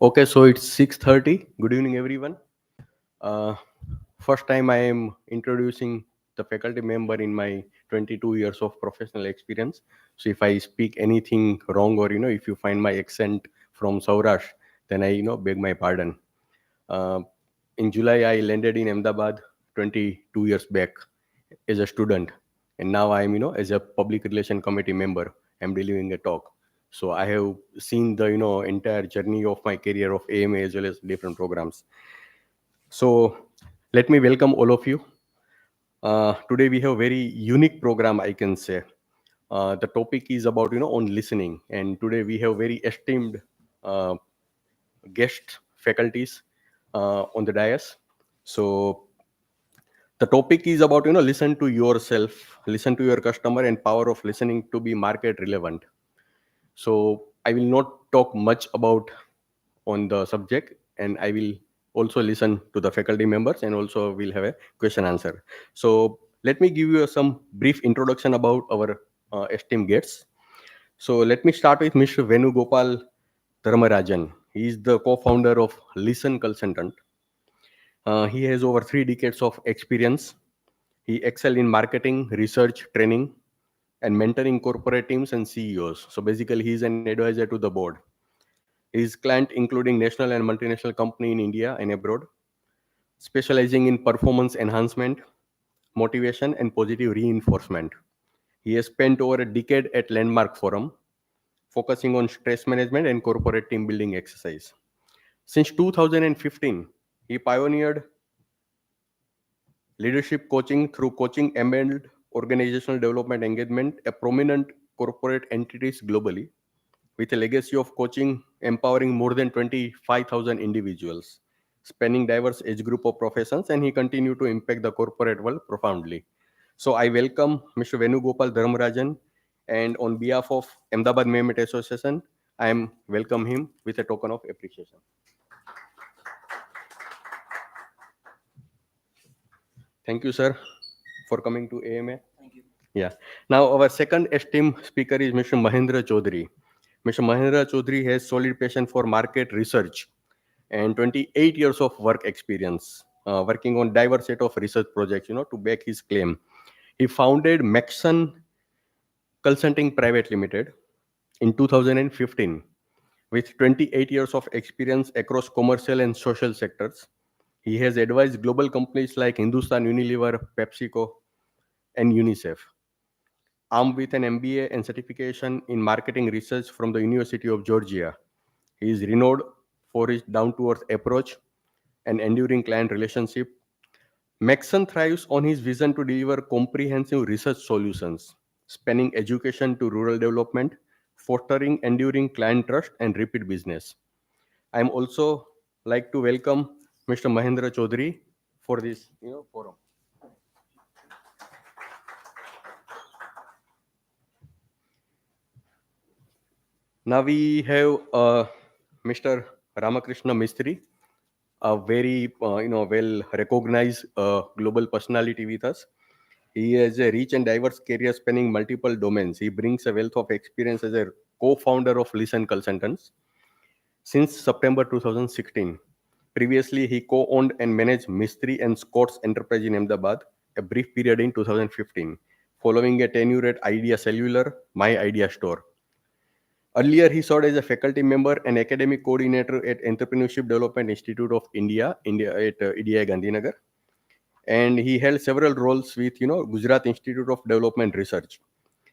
Okay, so it's 6:30. Good evening, everyone. Uh, First time I am introducing the faculty member in my 22 years of professional experience. So if I speak anything wrong or if you find my accent from Saurashtra, then I beg my pardon. Uh, in July, I landed in Ahmedabad 22 years back as a student, and now I am as a public relation committee member. I'm delivering a talk. So I have seen the entire journey of my career of AMA as well as different programs. So let me welcome all of you. Today we have very unique program, I can say. The topic is about on listening, and today we have very esteemed uh, guest faculties on the dais. So the topic is about listen to yourself, listen to your customer, and power of listening to be market relevant. So I will not talk much about on the subject, and I will also listen to the faculty members, and also we'll have a question answer. So let me give you some brief introduction about our esteemed guests. So let me start with Mr. Venugopal Dharmarajan. He is the co-founder of Listen Consultant. He has over 3 decades of experience. He excelled in marketing, research, training, and mentoring corporate teams and CEOs. So basically, he is an advisor to the board. His client including national and multinational company in India and abroad, specializing in performance enhancement, motivation, and positive reinforcement. He has spent over a decade at Landmark Forum, focusing on stress management and corporate team building exercise. Since 2015, he pioneered leadership coaching through coaching embedded organizational development engagement, a prominent corporate entities globally, with a legacy of coaching empowering more than 25,000 individuals, spanning diverse age group of professions, and he continued to impact the corporate world profoundly. So I welcome Mr. Venugopal Dharmarajan, and on behalf of Ahmedabad Mehmet Association, I am welcome him with a token of appreciation. Thank you, sir, for coming to AMA. Yeah. Now, our second esteemed speaker is Mr. Mahendra Chaudhary. Mr. Mahendra Chaudhary has solid passion for market research and 28 years of work experience, working on diverse set of research projects, to back his claim. He founded Maxon Consulting Private Limited in 2015 with 28 years of experience across commercial and social sectors. He has advised global companies like Hindustan Unilever, PepsiCo, and UNICEF. Armed with an MBA and certification in marketing research from the University of Georgia, he is renowned for his down to earth approach and enduring client relationship. Maxon thrives on his vision to deliver comprehensive research solutions, spanning education to rural development, fostering enduring client trust and repeat business. I am also like to welcome Mr. Mahendra Chaudhary for this forum. Now we have Mr. Ramakrishna Mistry, a very well recognized global personality with us. He has a rich and diverse career spanning multiple domains. He brings a wealth of experience as a co-founder of Listen Consultants since September 2016. Previously, he co-owned and managed Mistry and Scott's Enterprise in Ahmedabad, a brief period in 2015, following a tenure at Idea Cellular, My Idea Store. Earlier, he served as a faculty member and academic coordinator at Entrepreneurship Development Institute of India at EDI Gandhinagar, and he held several roles with Gujarat Institute of Development Research.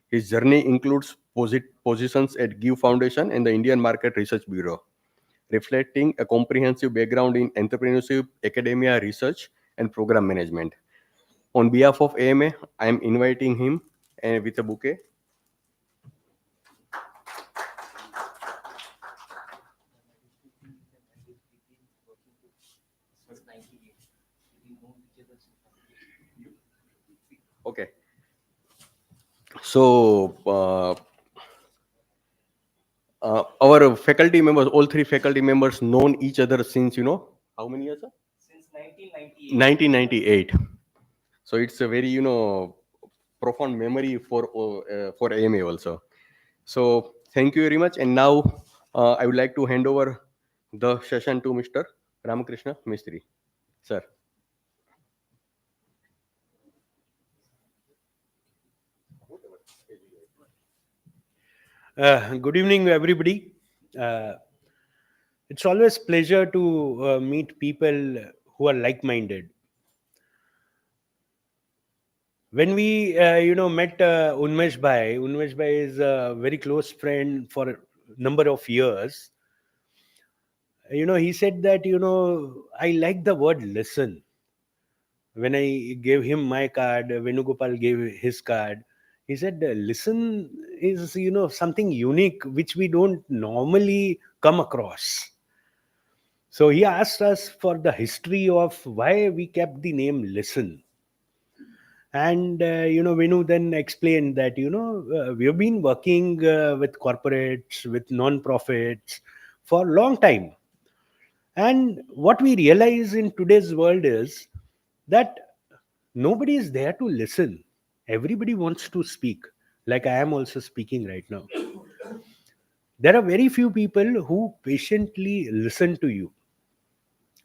His journey includes positions at Give Foundation and the Indian Market Research Bureau, reflecting a comprehensive background in entrepreneurship, academia, research, and program management. On behalf of AMA, I am inviting him with a bouquet. Okay. So, our faculty members, all three faculty members, known each other since how many years? Sir? Since 1998. 1998. So it's a very profound memory for AMA also. So thank you very much. And now I would like to hand over the session to Mr. Ramakrishna Mistry. Sir. Good evening, everybody. Uh, it's always pleasure to meet people who are like-minded. When we, met Unmesh Bhai is a very close friend for a number of years. He said that, I like the word listen. When I gave him my card, Venugopal gave his card. He said, listen is, something unique which we don't normally come across. So he asked us for the history of why we kept the name Listen. And, Venu then explained that, we have been working with corporates, with non-profits for a long time. And what we realize in today's world is that nobody is there to listen. Everybody wants to speak, like I am also speaking right now. There are very few people who patiently listen to you.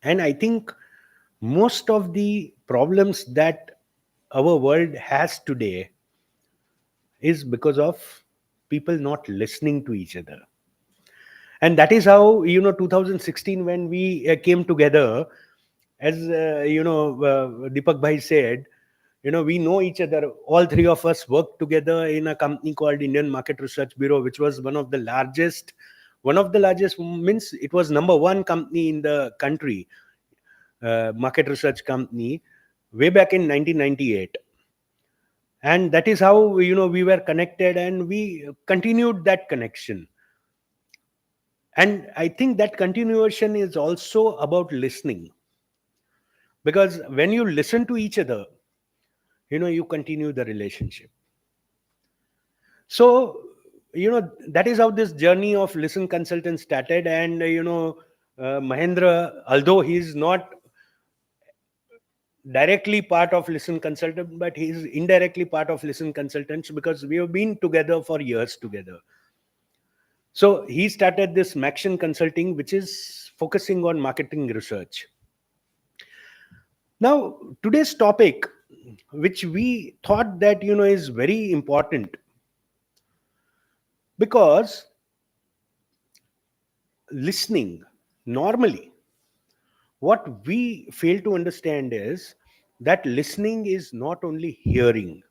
And I think most of the problems that our world has today is because of people not listening to each other. And that is how 2016, when we came together, as Deepak bhai said, we know each other. All three of us worked together in a company called Indian Market Research Bureau, which was one of the largest means it was number one company in the country, market research company, way back in 1998. And that is how we were connected, and we continued that connection. And I think that continuation is also about listening, because when you listen to each other, you continue the relationship. So that is how this journey of Listen Consultant started. And Mahendra, although he's not directly part of Listen Consultant, but he's indirectly part of Listen Consultants, because we have been together for years together. So he started this Maction Consulting, which is focusing on marketing research. Now, today's topic, which we thought that is very important, because listening, normally, what we fail to understand is that listening is not only hearing.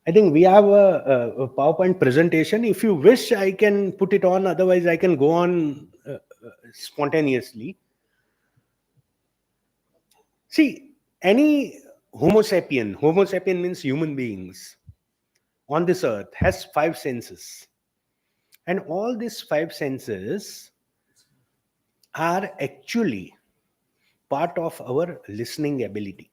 I think we have a PowerPoint presentation. If you wish, I can put it on. Otherwise, I can go on spontaneously. See, any Homo sapien means human beings on this earth, has five senses. And all these five senses are actually part of our listening ability.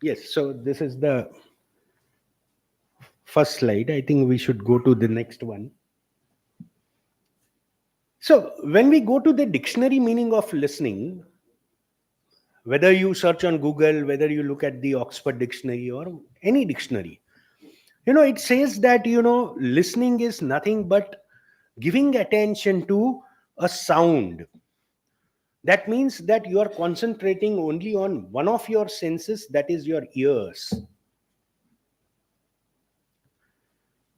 Yes, so this is the first slide. I think we should go to the next one. So, when we go to the dictionary meaning of listening, whether you search on Google, whether you look at the Oxford Dictionary or any dictionary, it says that, listening is nothing but giving attention to a sound. That means that you are concentrating only on one of your senses, that is your ears.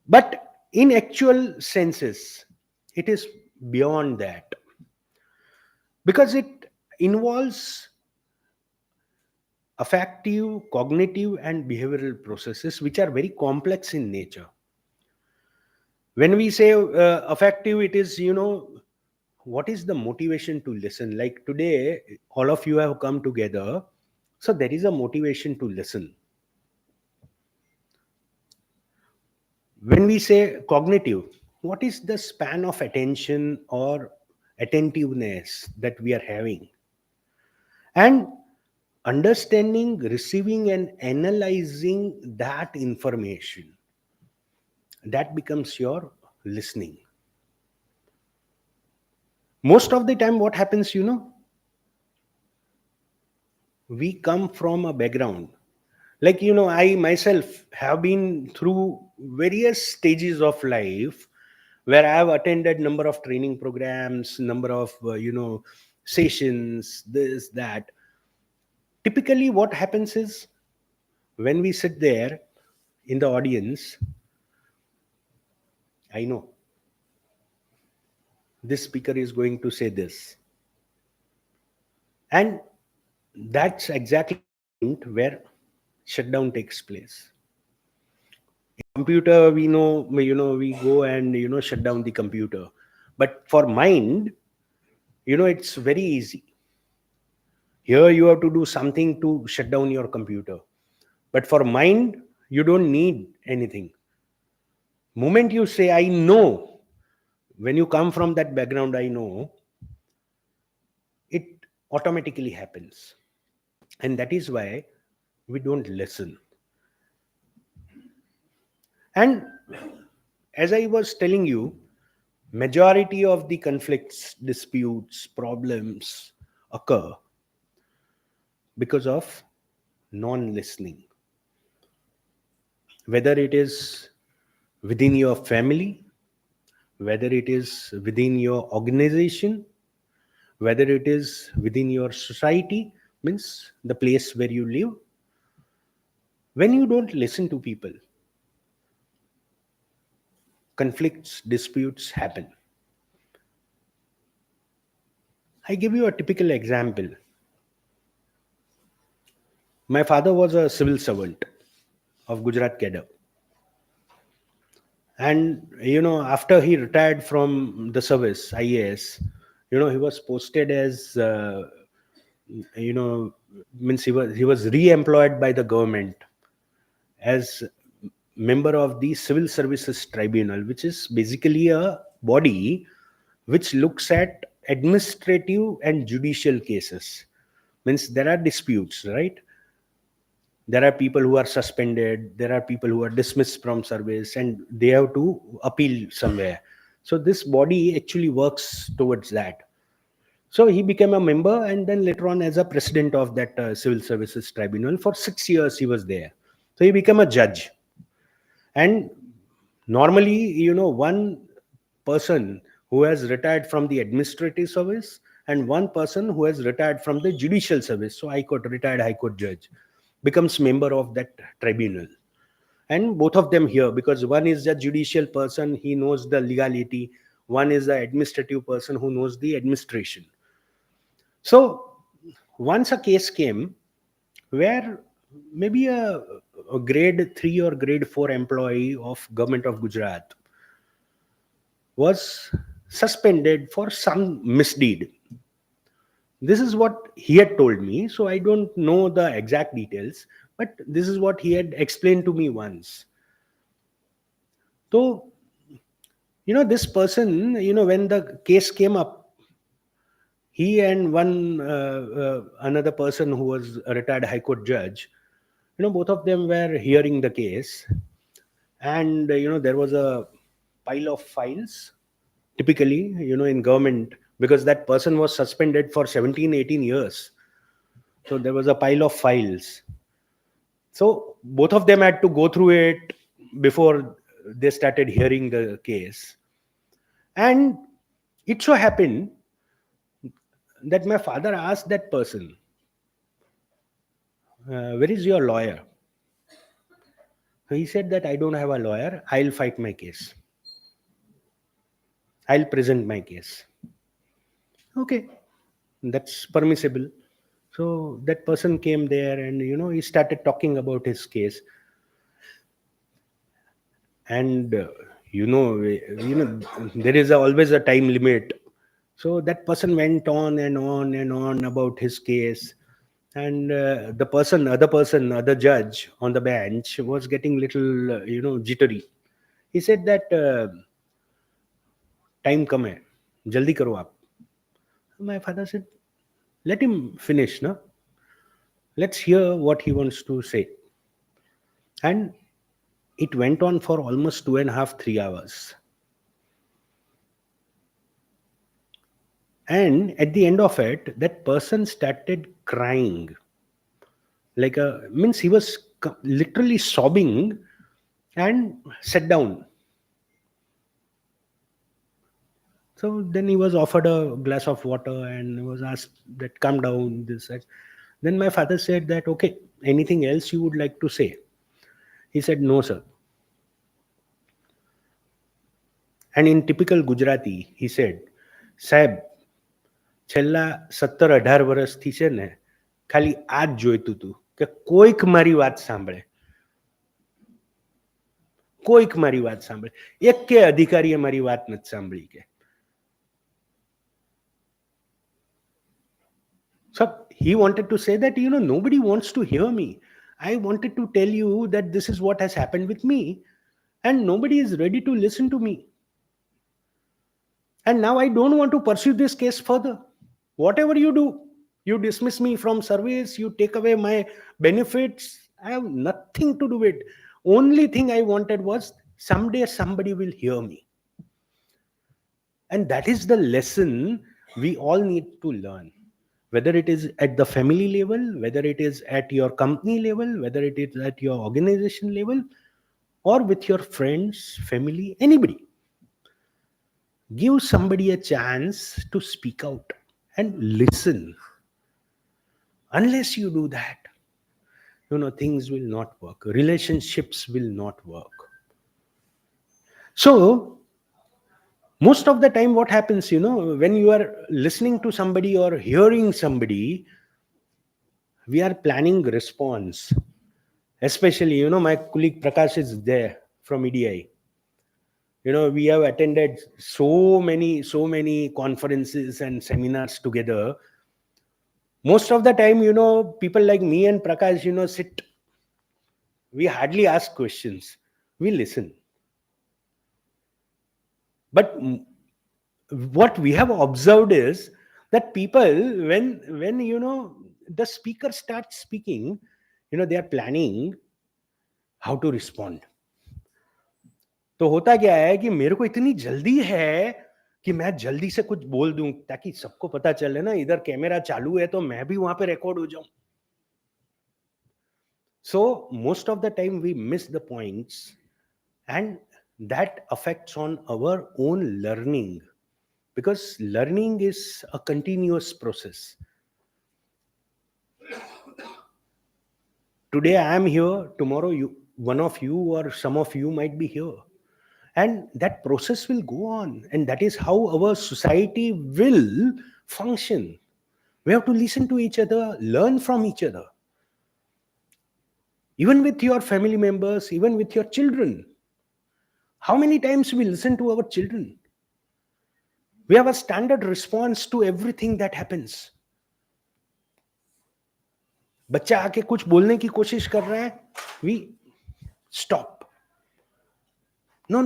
But in actual senses, it is beyond that, because it involves affective, cognitive, and behavioral processes which are very complex in nature. When we say affective, it is, what is the motivation to listen? Like today, all of you have come together, so there is a motivation to listen. When we say cognitive, what is the span of attention or attentiveness that we are having? And understanding, receiving, and analyzing that information, that becomes your listening. Most of the time, what happens, we come from a background. Like, I myself have been through various stages of life where I have attended number of training programs, number of, sessions, this, that. Typically, what happens is when we sit there in the audience, I know this speaker is going to say this. And that's exactly the point where shutdown takes place. Computer, we know, we go and, shut down the computer. But for mind, it's very easy. Here you have to do something to shut down your computer. But for mind, you don't need anything. Moment you say, I know, when you come from that background, I know, it automatically happens. And that is why we don't listen. And as I was telling you, majority of the conflicts, disputes, problems occur because of non-listening. Whether it is within your family, whether it is within your organization, whether it is within your society, means the place where you live, when you don't listen to people, conflicts, disputes happen. I give you a typical example. My father was a civil servant of Gujarat Cadre. And, after he retired from the service, IAS, he was posted as, you know, means he was re-employed by the government as member of the Civil Services Tribunal, which is basically a body which looks at administrative and judicial cases. Means there are disputes, right? There are people who are suspended, there are people who are dismissed from service, and they have to appeal somewhere. So this body actually works towards that. So he became a member, and then later on as a president of that Civil Services Tribunal. For 6 years he was there. So he became a judge. And normally, one person who has retired from the administrative service and one person who has retired from the judicial service, so high court, retired high court judge, becomes member of that tribunal. And both of them here, because one is a judicial person, he knows the legality. One is the administrative person who knows the administration. So once a case came where maybe a grade 3 or grade 4 employee of government of Gujarat was suspended for some misdeed. This is what he had told me, so I don't know the exact details, but this is what he had explained to me once. So, this person, when the case came up, he and one another person who was a retired high court judge, both of them were hearing the case. And there was a pile of files, typically, in government, because that person was suspended for 17-18 years. So there was a pile of files. So both of them had to go through it before they started hearing the case. And it so happened that my father asked that person, where is your lawyer? He said that I don't have a lawyer. I'll fight my case. I'll present my case. Okay, that's permissible. So that person came there and, he started talking about his case. And, there is always a time limit. So that person went on and on and on about his case. And other judge on the bench was getting little, jittery. He said that, time come hai, jaldi karo aap. My father said, let him finish, no? Let's hear what he wants to say. And it went on for almost 2.5, 3 hours. And at the end of it, that person started crying. Like a means he was literally sobbing and sat down. So then he was offered a glass of water and he was asked that calm down, this that. Then my father said that okay, anything else you would like to say? He said no, sir. And in typical Gujarati, he said, Sahib, છેલ્લા 17-18 વર્ષથી છે ને ખાલી આ જ જોઈતું હતું કે કોઈક મારી વાત સાંભળે, કોઈક મારી વાત સાંભળે. એક કે અધિકારીએ મારી વાત નથી સાંભળી કે. So he wanted to say that, nobody wants to hear me. I wanted to tell you that this is what has happened with me and nobody is ready to listen to me. And now I don't want to pursue this case further. Whatever you do, you dismiss me from service, you take away my benefits. I have nothing to do with it. Only thing I wanted was someday somebody will hear me. And that is the lesson we all need to learn. Whether it is at the family level, whether it is at your company level, whether it is at your organization level, or with your friends, family, anybody. Give somebody a chance to speak out and listen. Unless you do that, things will not work. Relationships will not work. So most of the time what happens, when you are listening to somebody or hearing somebody, we are planning response. Especially, my colleague Prakash is there from EDI. We have attended so many conferences and seminars together. Most of the time, people like me and Prakash, sit. We hardly ask questions. We listen. But what we have observed is that people, when the speaker starts speaking, they are planning how to respond. तो होता क्या है कि मेरे को इतनी जल्दी है कि मैं जल्दी से कुछ बोल दूं ताकि सबको पता चले ना, इधर कैमरा चालू है तो मैं भी वहां पे रिकॉर्ड हो जाऊं. So most of the time we miss the points, and that affects on our own learning, because learning is a continuous process. Today I am here, tomorrow one of you or some of you might be here, and that process will go on, and that is how our society will function. We have to listen to each other, learn from each other, even with your family members, even with your children. How many times we listen to our children? We have a standard response to everything that happens. बच्चा आके कुछ बोलने की कोशिश कर रहा है, we stop. No,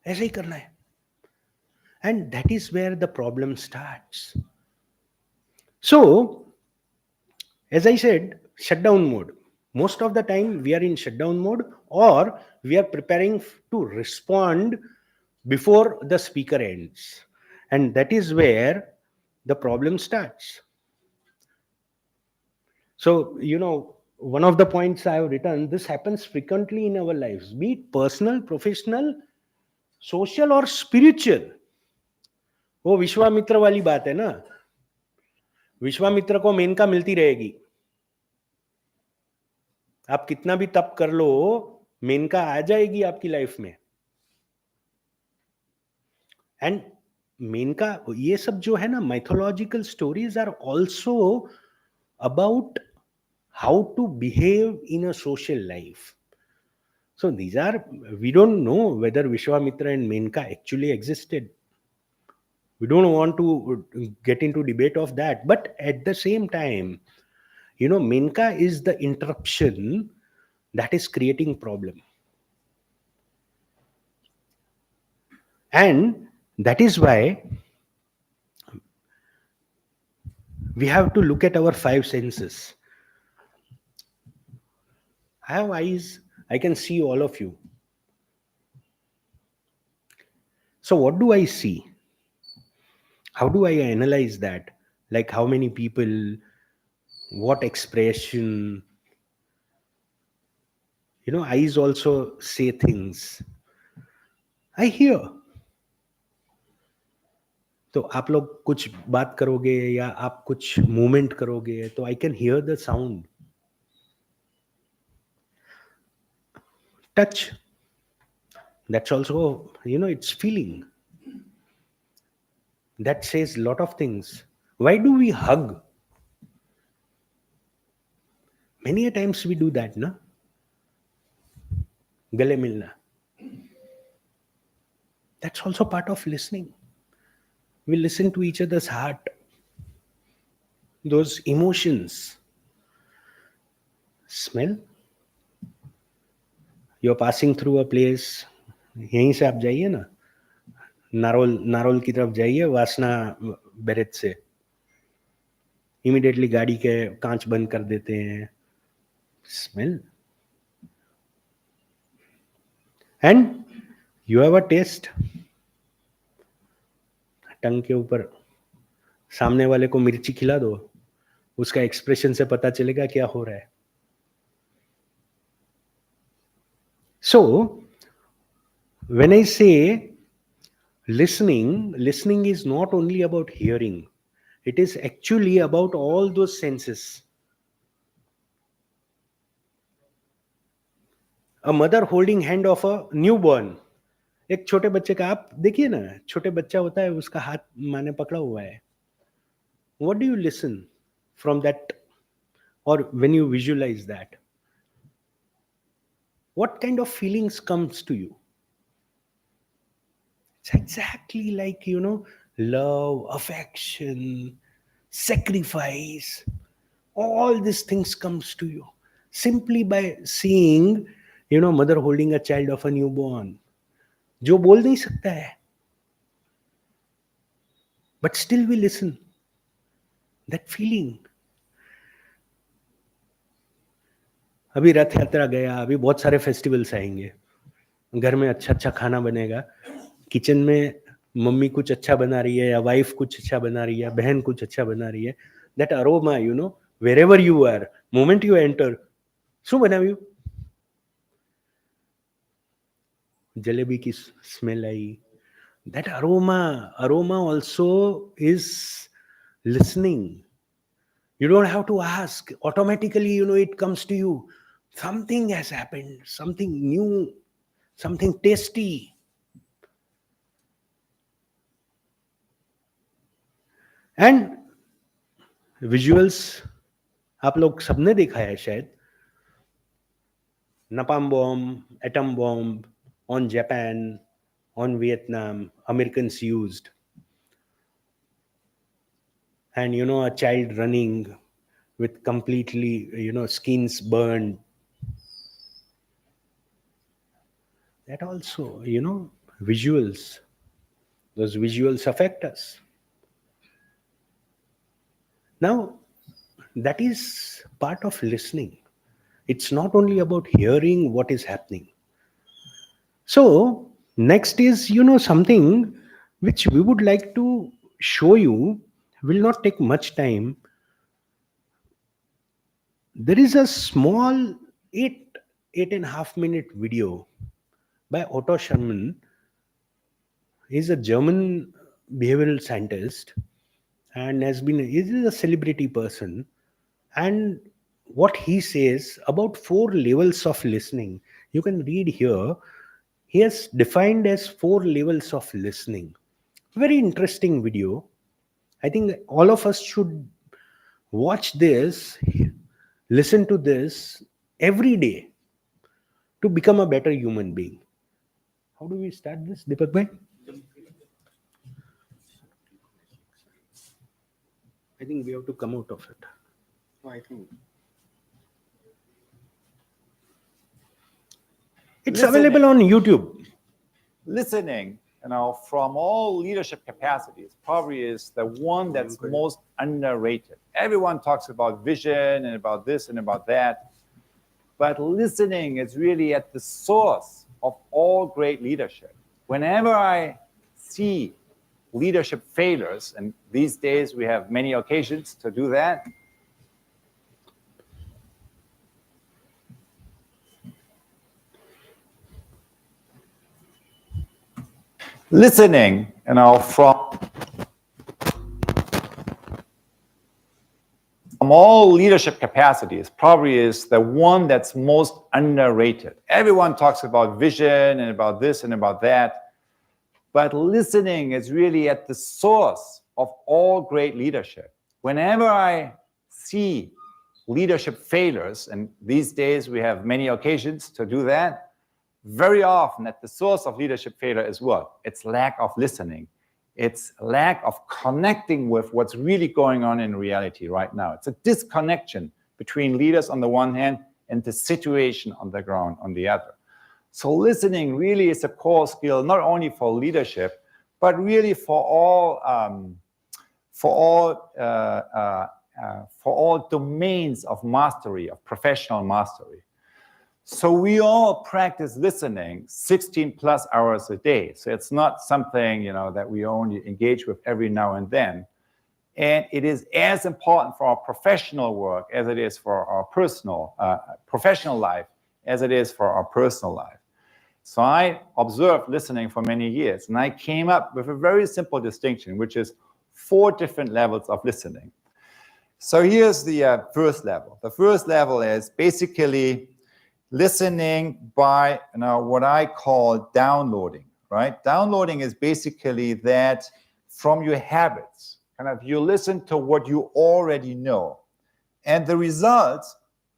ऐसे ही करना है. And that is where the problem starts. So as I said, shutdown mode. Most of the time we are in shutdown mode, or we are preparing to respond before the speaker ends, and that is where the problem starts. So one of the points I have written, this happens frequently in our lives, be it personal, professional, social or spiritual. वो विश्वामित्र वाली बात है ना, विश्वामित्र को मेनका मिलती रहेगी. आप कितना भी तप कर लो, मेनका आ जाएगी आपकी लाइफ में. एंड मेनका, ये सब जो है ना, mythological stories are also about how to behave in a social life. So these are, we don't know whether Vishwamitra and Menka actually existed. We don't want to get into debate of that. But at the same time, Menka is the interruption that is creating problem. And that is why we have to look at our 5 senses. I have eyes, I can see all of you. So what do I see? how do I analyze that? Like how many people, what expression, eyes also say things. I hear. तो आप लोग कुछ बात करोगे या आप कुछ movement करोगे तो I can hear the sound. Touch, that's also, it's feeling. That says a lot of things. Why do we hug? Many a times we do that, na? Gale milna. That's also part of listening. We listen to each other's heart, those emotions. Smell. You're passing through a place. यहीं से आप जाइए ना, नारोल की तरफ जाइए, वासना barrage से इमीडिएटली गाड़ी के कांच बंद कर देते हैं. Smell. And you have a taste. Tongue के ऊपर सामने वाले को मिर्ची खिला दो, उसका एक्सप्रेशन से पता चलेगा क्या हो रहा है. सो when I say listening is not only about hearing, it is actually about all those senses. A mother holding hand of a newborn. एक छोटे बच्चे का आप देखिए ना, छोटे बच्चा होता है, उसका हाथ माँ ने पकड़ा हुआ है. What do you listen from that, or when you visualize that? What kind of feelings comes to you? It's exactly like, love, affection, sacrifice. All these things comes to you simply by seeing, mother holding a child of a newborn. जो बोल नहीं सकता है, but still we listen. That feeling. अभी रथ यात्रा गया, अभी बहुत सारे फेस्टिवल्स आएंगे, घर में अच्छा अच्छा खाना बनेगा, किचन में मम्मी कुछ अच्छा बना रही है या वाइफ कुछ अच्छा बना रही है, बहन कुछ अच्छा बना रही है. That aroma, wherever you are, moment you enter, શું બનાવ્યું? જલેબી की smell I. That aroma also is listening. You don't have to ask, automatically, it comes to you. Something has happened, something new, something tasty. And visuals आप लोग सबने देखा है शायद. napalm bomb, atom bomb on Japan, on Vietnam, Americans used. And a child running with completely, skins burned. That also, visuals, those visuals affect us. Now, that is part of listening. It's not only about hearing what is happening. So next is, something which we would like to show you, will not take much time. There is a small 8.5 minute video by Otto Scherman. He's a German behavioral scientist and he is a celebrity person. And what he says about 4 levels of listening, you can read here. He has defined as 4 levels of listening. Very interesting video. I think all of us should watch this, listen to this every day to become a better human being. How do we start this, Deepak bhai? I think we have to come out of it. I think it's available on YouTube. Listening, from all leadership capacities, probably is the one that's most underrated. Everyone talks about vision and about this and about that, but listening is really at the source of all great leadership. Whenever I see leadership failures, and these days we have many occasions to do that. Listening, from all leadership capacities, probably is the one that's most underrated. Everyone talks about vision and about this and about that, but listening is really at the source of all great leadership. Whenever I see leadership failures, and these days we have many occasions to do that, very often at the source of leadership failure is what? It's lack of listening. It's lack of connecting with what's really going on in reality right now. It's a disconnection between leaders on the one hand and the situation on the ground on the other. So listening really is a core skill, not only for leadership, but really for all domains of mastery, of professional mastery. So we all practice listening 16 plus hours a day. So it's not something, that we only engage with every now and then. And it is as important for our professional work as it is for our professional life, as it is for our personal life. So I observed listening for many years, and I came up with a very simple distinction, which is 4 different levels of listening. So here's the first level. The first level is basically listening by what I call downloading, right? Downloading is basically that from your habits, you listen to what you already know. And the result,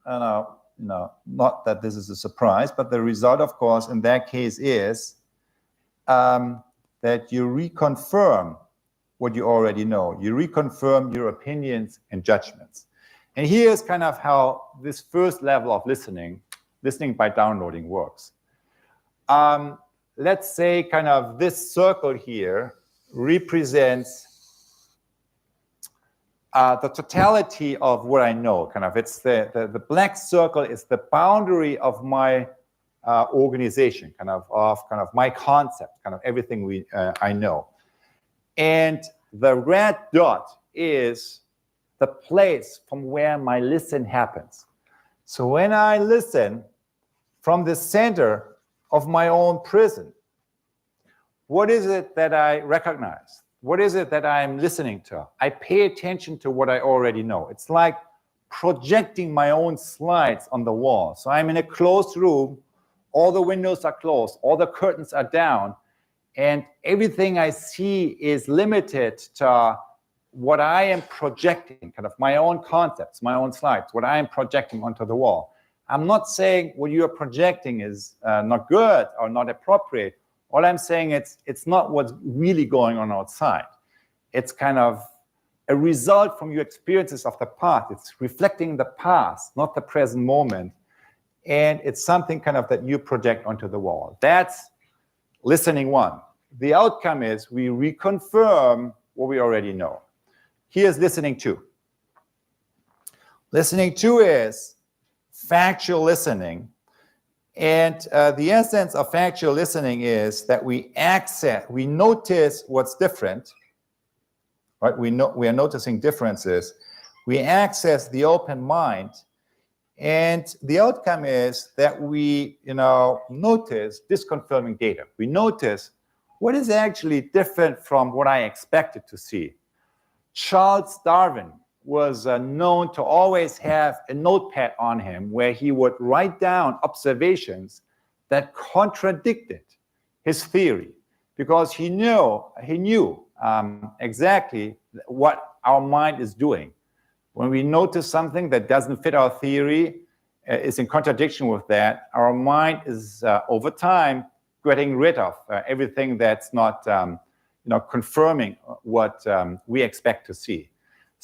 not that this is a surprise, but the result, of course, in that case is that you reconfirm what you already know. You reconfirm your opinions and judgments. And here's how this first level of listening by downloading works. Let's say this circle here represents the totality of what I know. It's the black circle is the boundary of my organization, of my concept, everything I know. And the red dot is the place from where my listen happens. So when I listen from the center of my own prison, what is it that I recognize? What is it that I'm listening to? I pay attention to what I already know. It's like projecting my own slides on the wall. So I'm in a closed room, all the windows are closed, all the curtains are down, and everything I see is limited to what I am projecting, my own concepts, my own slides, what I am projecting onto the wall. I'm not saying what you are projecting is not good or not appropriate. All I'm saying it's not what's really going on outside. It's a result from your experiences of the past. It's reflecting the past, not the present moment. And it's something that you project onto the wall. That's listening 1. The outcome is we reconfirm what we already know. Here's listening 2. Listening 2 is factual listening. And the essence of factual listening is that we notice what's different, right? We are noticing differences. We access the open mind. And the outcome is that we, notice disconfirming data. We notice what is actually different from what I expected to see. Charles Darwin was known to always have a notepad on him where he would write down observations that contradicted his theory, because he knew exactly what our mind is doing. When we notice something that doesn't fit our theory, is in contradiction with that, our mind is over time getting rid of everything that's not confirming what we expect to see.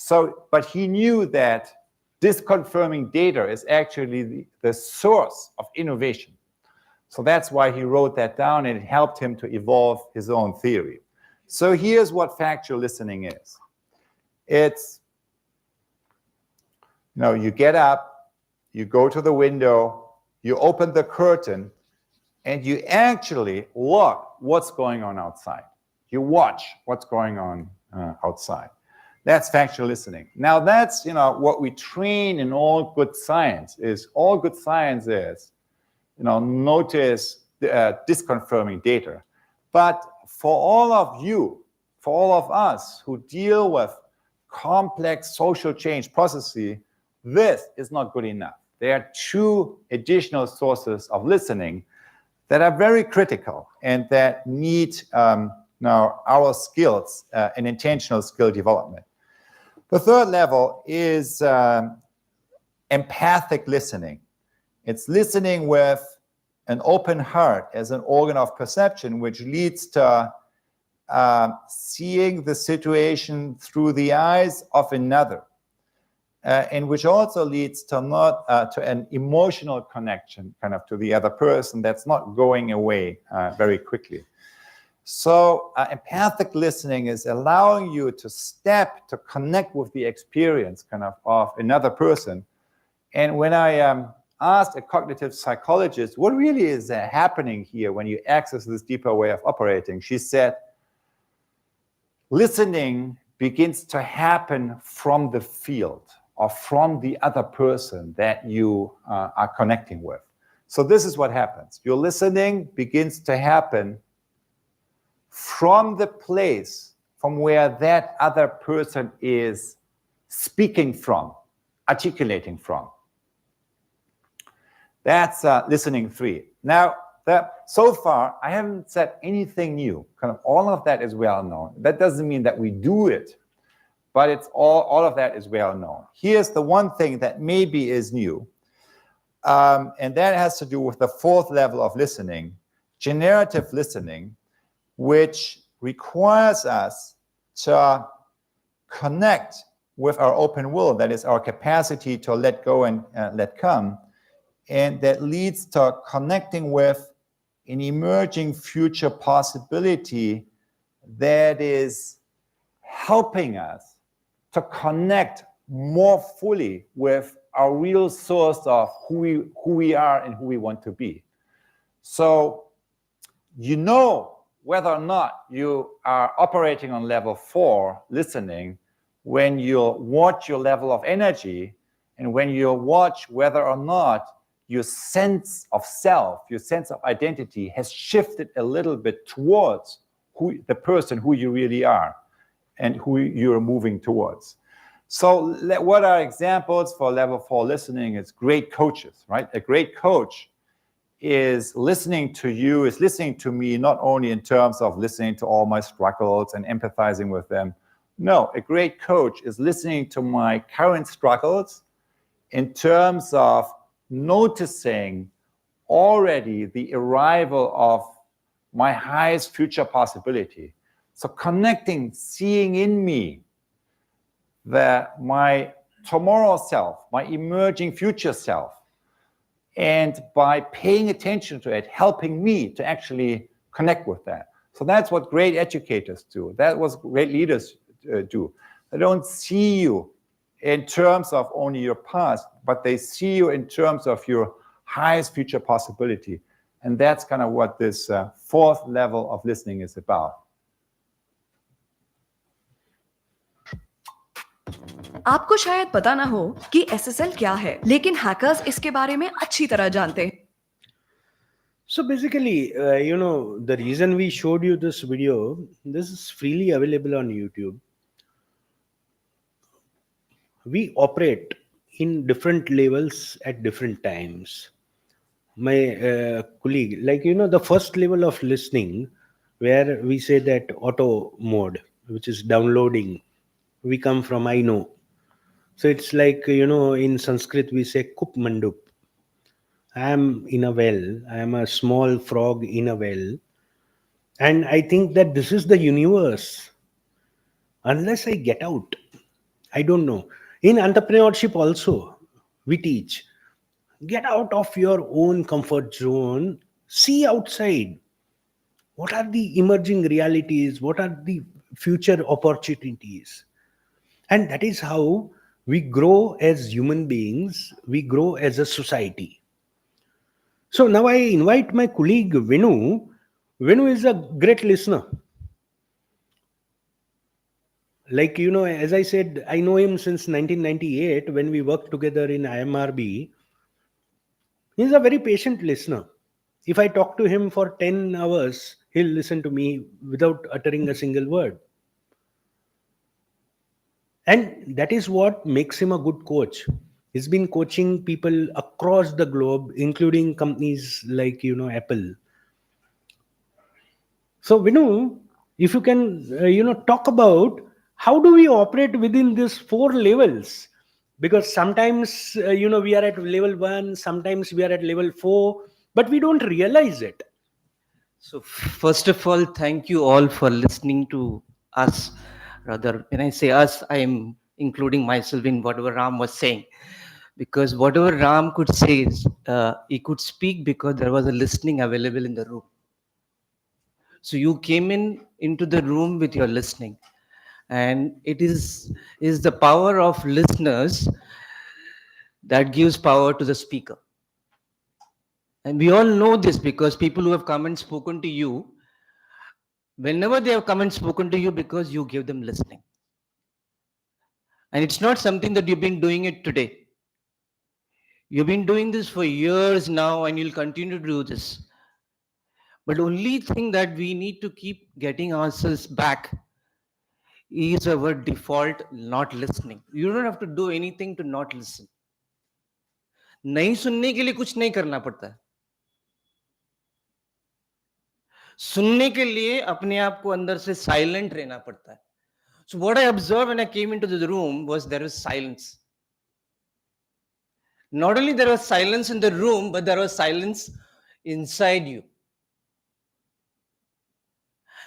So, but he knew that disconfirming data is actually the source of innovation. So that's why he wrote that down, and it helped him to evolve his own theory. So here's what factual listening is. It's, you get up, you go to the window, you open the curtain, and you actually look what's going on outside. You watch what's going on outside. That's factual listening. Now that's what we train in all good science is notice disconfirming data. But for all of you, for all of us who deal with complex social change processes, this is not good enough. There are two additional sources of listening that are very critical and that need now our skills and intentional skill development. The third level is empathic listening. It's listening with an open heart as an organ of perception, which leads to seeing the situation through the eyes of another, and which also leads to an emotional connection kind of to the other person that's not going away very quickly. So empathic listening is allowing you to connect with the experience kind of another person. And when I asked a cognitive psychologist, what really is happening here when you access this deeper way of operating, she said, listening begins to happen from the field or from the other person that you are connecting with. So this is what happens. Your listening begins to happen from the place from where that other person is speaking from, articulating from. That's listening 3. Now, so far, I haven't said anything new. Kind of all of that is well known. That doesn't mean that we do it, but it's all of that is well known. Here's the one thing that maybe is new, and that has to do with the 4th level of listening, generative listening, which requires us to connect with our open will, that is our capacity to let go and let come, and that leads to connecting with an emerging future possibility that is helping us to connect more fully with our real source of who we are and who we want to be. So whether or not you are operating on level 4 listening when you watch your level of energy and when you watch whether or not your sense of self, your sense of identity has shifted a little bit towards the person who you really are and who you're moving towards. So what are examples for level 4 listening? It's great coaches, right? A great coach is listening to you, is listening to me, not only in terms of listening to all my struggles and empathizing with them. No, a great coach is listening to my current struggles in terms of noticing already the arrival of my highest future possibility. So connecting, seeing in me my tomorrow self, my emerging future self, and by paying attention to it, helping me to actually connect with that. So that's what great educators do. That's what great leaders do. They don't see you in terms of only your past, but they see you in terms of your highest future possibility. And that's kind of what this 4th level of listening is about. आपको शायद पता ना हो कि SSL क्या है, लेकिन hackers इसके बारे में अच्छी तरह जानते हैं. So basically, the reason we showed you this video, this is freely available on YouTube. We operate in different levels at different times. My colleague, the first level of listening, where we say that auto mode, which is downloading, we come from I know. So it's like, in Sanskrit, we say Kup Mandup. I am in a well. I am a small frog in a well. And I think that this is the universe. Unless I get out, I don't know. In entrepreneurship also, we teach, get out of your own comfort zone, see outside. What are the emerging realities? What are the future opportunities? And that is how we grow as human beings, we grow as a society. So now I invite my colleague Venu. Venu is a great listener. Like, as I said, I know him since 1998 when we worked together in IMRB. He's a very patient listener. If I talk to him for 10 hours, he'll listen to me without uttering a single word. And that is what makes him a good coach. He's been coaching people across the globe, including companies like, Apple. So, Vinu, if you can, talk about how do we operate within these four levels? Because sometimes, we are at level 1, sometimes we are at level 4, but we don't realize it. So, first of all, thank you all for listening to us. Rather, when I say us, I am including myself in whatever Ram was saying. Because whatever Ram could say, he could speak because there was a listening available in the room. So you came into the room with your listening, and it is the power of listeners that gives power to the speaker. And we all know this because people who have come and spoken to you, whenever they have come and spoken to you, because you give them listening. And it's not something that you've been doing it today. You've been doing this for years now, and you'll continue to do this. But only thing that we need to keep getting ourselves back is our default not listening. You don't have to do anything to not listen. नहीं सुनने के लिए कुछ नहीं करना पड़ता है. सुनने के लिए अपने आप को अंदर से साइलेंट रहना पड़ता है. So what I observed when I came into the room was there was silence. Not only there was silence in the room, but there was silence inside you.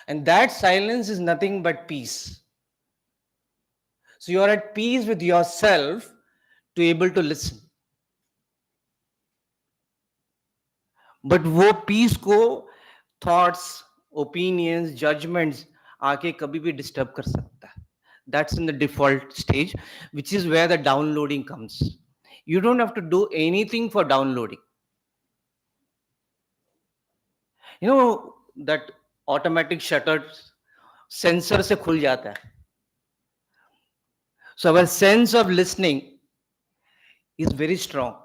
And that silence is nothing but peace. So you are at peace with yourself to able to listen. But वो peace को thoughts, opinions, judgments आके कभी भी disturb कर सकता है. That's in the default stage, which is where the downloading comes. You don't have to do anything for downloading. You know that automatic shutter sensor से खुल जाता है. So our sense of listening is very strong.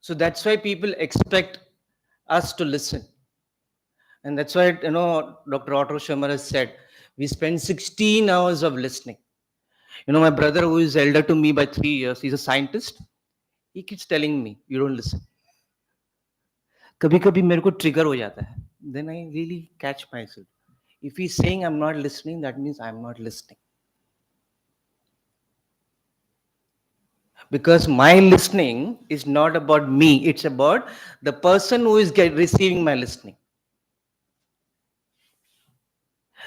So that's why people expect us to listen. And that's why, Dr. Otto Schumer has said, we spend 16 hours of listening. My brother, who is elder to me by 3 years, he's a scientist. He keeps telling me, you don't listen. कभी-कभी मेरे को trigger हो जाता है. Then I really catch myself. If he's saying I'm not listening, that means I'm not listening. Because my listening is not about me, it's about the person who is receiving my listening.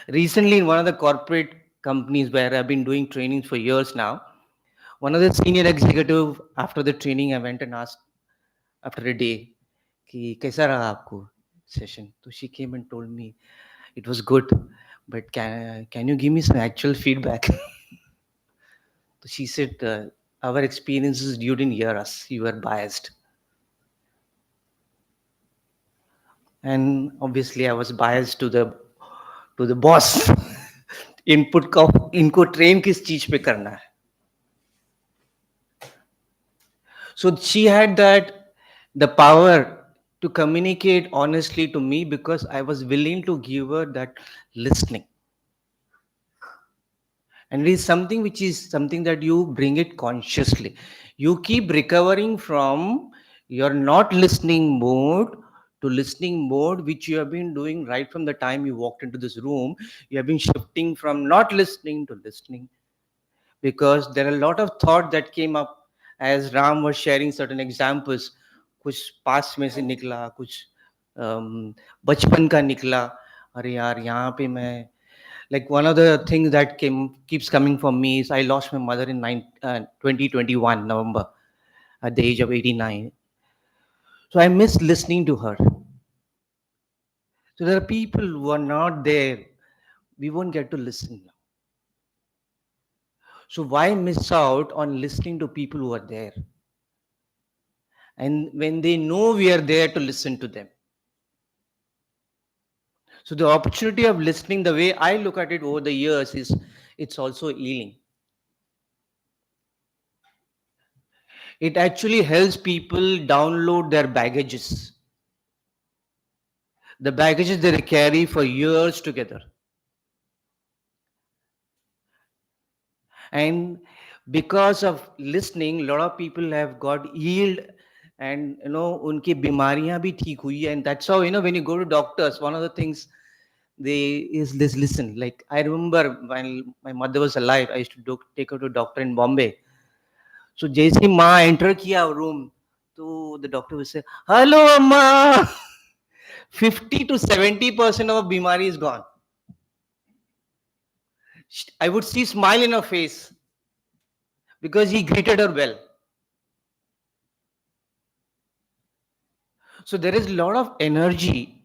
Recently, in one of the corporate companies where I've been doing trainings for years now, one of the senior executive, after the training, I went and asked after a day, कि कैसा रहा आपको session? So she came and told me, it was good, but can you give me some actual feedback? So she said, our experiences, you didn't hear us, you were biased. And obviously I was biased to the boss. Input का इनको train किस चीज पे करना है. So she had the power to communicate honestly to me because I was willing to give her that listening. And it is something which is something that you bring it consciously. You keep recovering from your not listening mode to listening mode, which you have been doing right from the time you walked into this room. You have been shifting from not listening to listening, because there are a lot of thought that came up as Ram was sharing certain examples. कुछ पास में से निकला, कुछ बचपन का निकला. अरे यार यहाँ पे मैं, like one of the things that keeps coming for me is I lost my mother in 2021 November at the age of 89. So I miss listening to her. So there are people who are not there. We won't get to listen now. So why miss out on listening to people who are there? And when they know we are there to listen to them. So the opportunity of listening, the way I look at it over the years, is it's also healing. It actually helps people download their baggages, the baggages they carry for years together. And because of listening, a lot of people have got healed, and unki bimariyan bhi theek hui hai. And that's how, when you go to doctors, one of the things they is this listen. Like, I remember when my mother was alive, I used to take her to a doctor in Bombay. So जैसे ही माँ enter किया room, तो the doctor will say, hello अम्मा, 50 to 70% of बीमारी is gone. I would see smile in her face because he greeted her well. So there is a lot of energy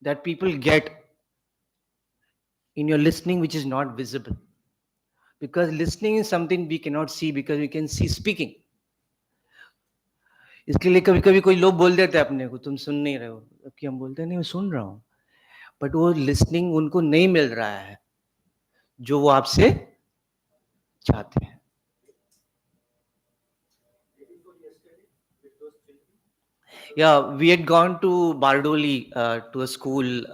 that people get in your listening which is not visible, because listening is something we cannot see because we can see speaking. इसके लिए कभी कभी कोई लोग बोल देते हैं अपने को, तुम सुन नहीं रहे हो, कि हम बोलते हैं नहीं मैं सुन रहा हूँ, बट वो लिसनिंग उनको नहीं मिल रहा है जो वो आपसे चाहते हैं. Yeah, we had gone to Bardoli to a school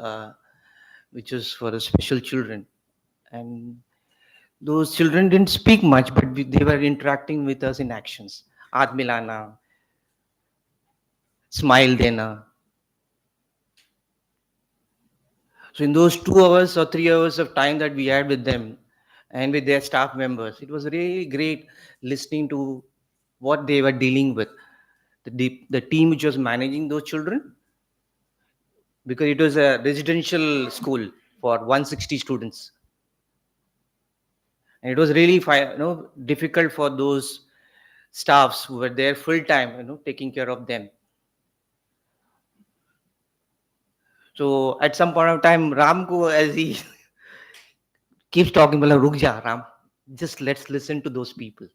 which was for special children, and those children didn't speak much, but they were interacting with us in actions. Hath milana, smile dena. So in those 2 hours or 3 hours of time that we had with them and with their staff members, it was really great listening to what they were dealing with. The team which was managing those children, because it was a residential school for 160 students. And it was really difficult for those staffs who were there full time, taking care of them. So at some point of time, Ram ko, as he keeps talking, ruk ja, Ram, just let's listen to those people.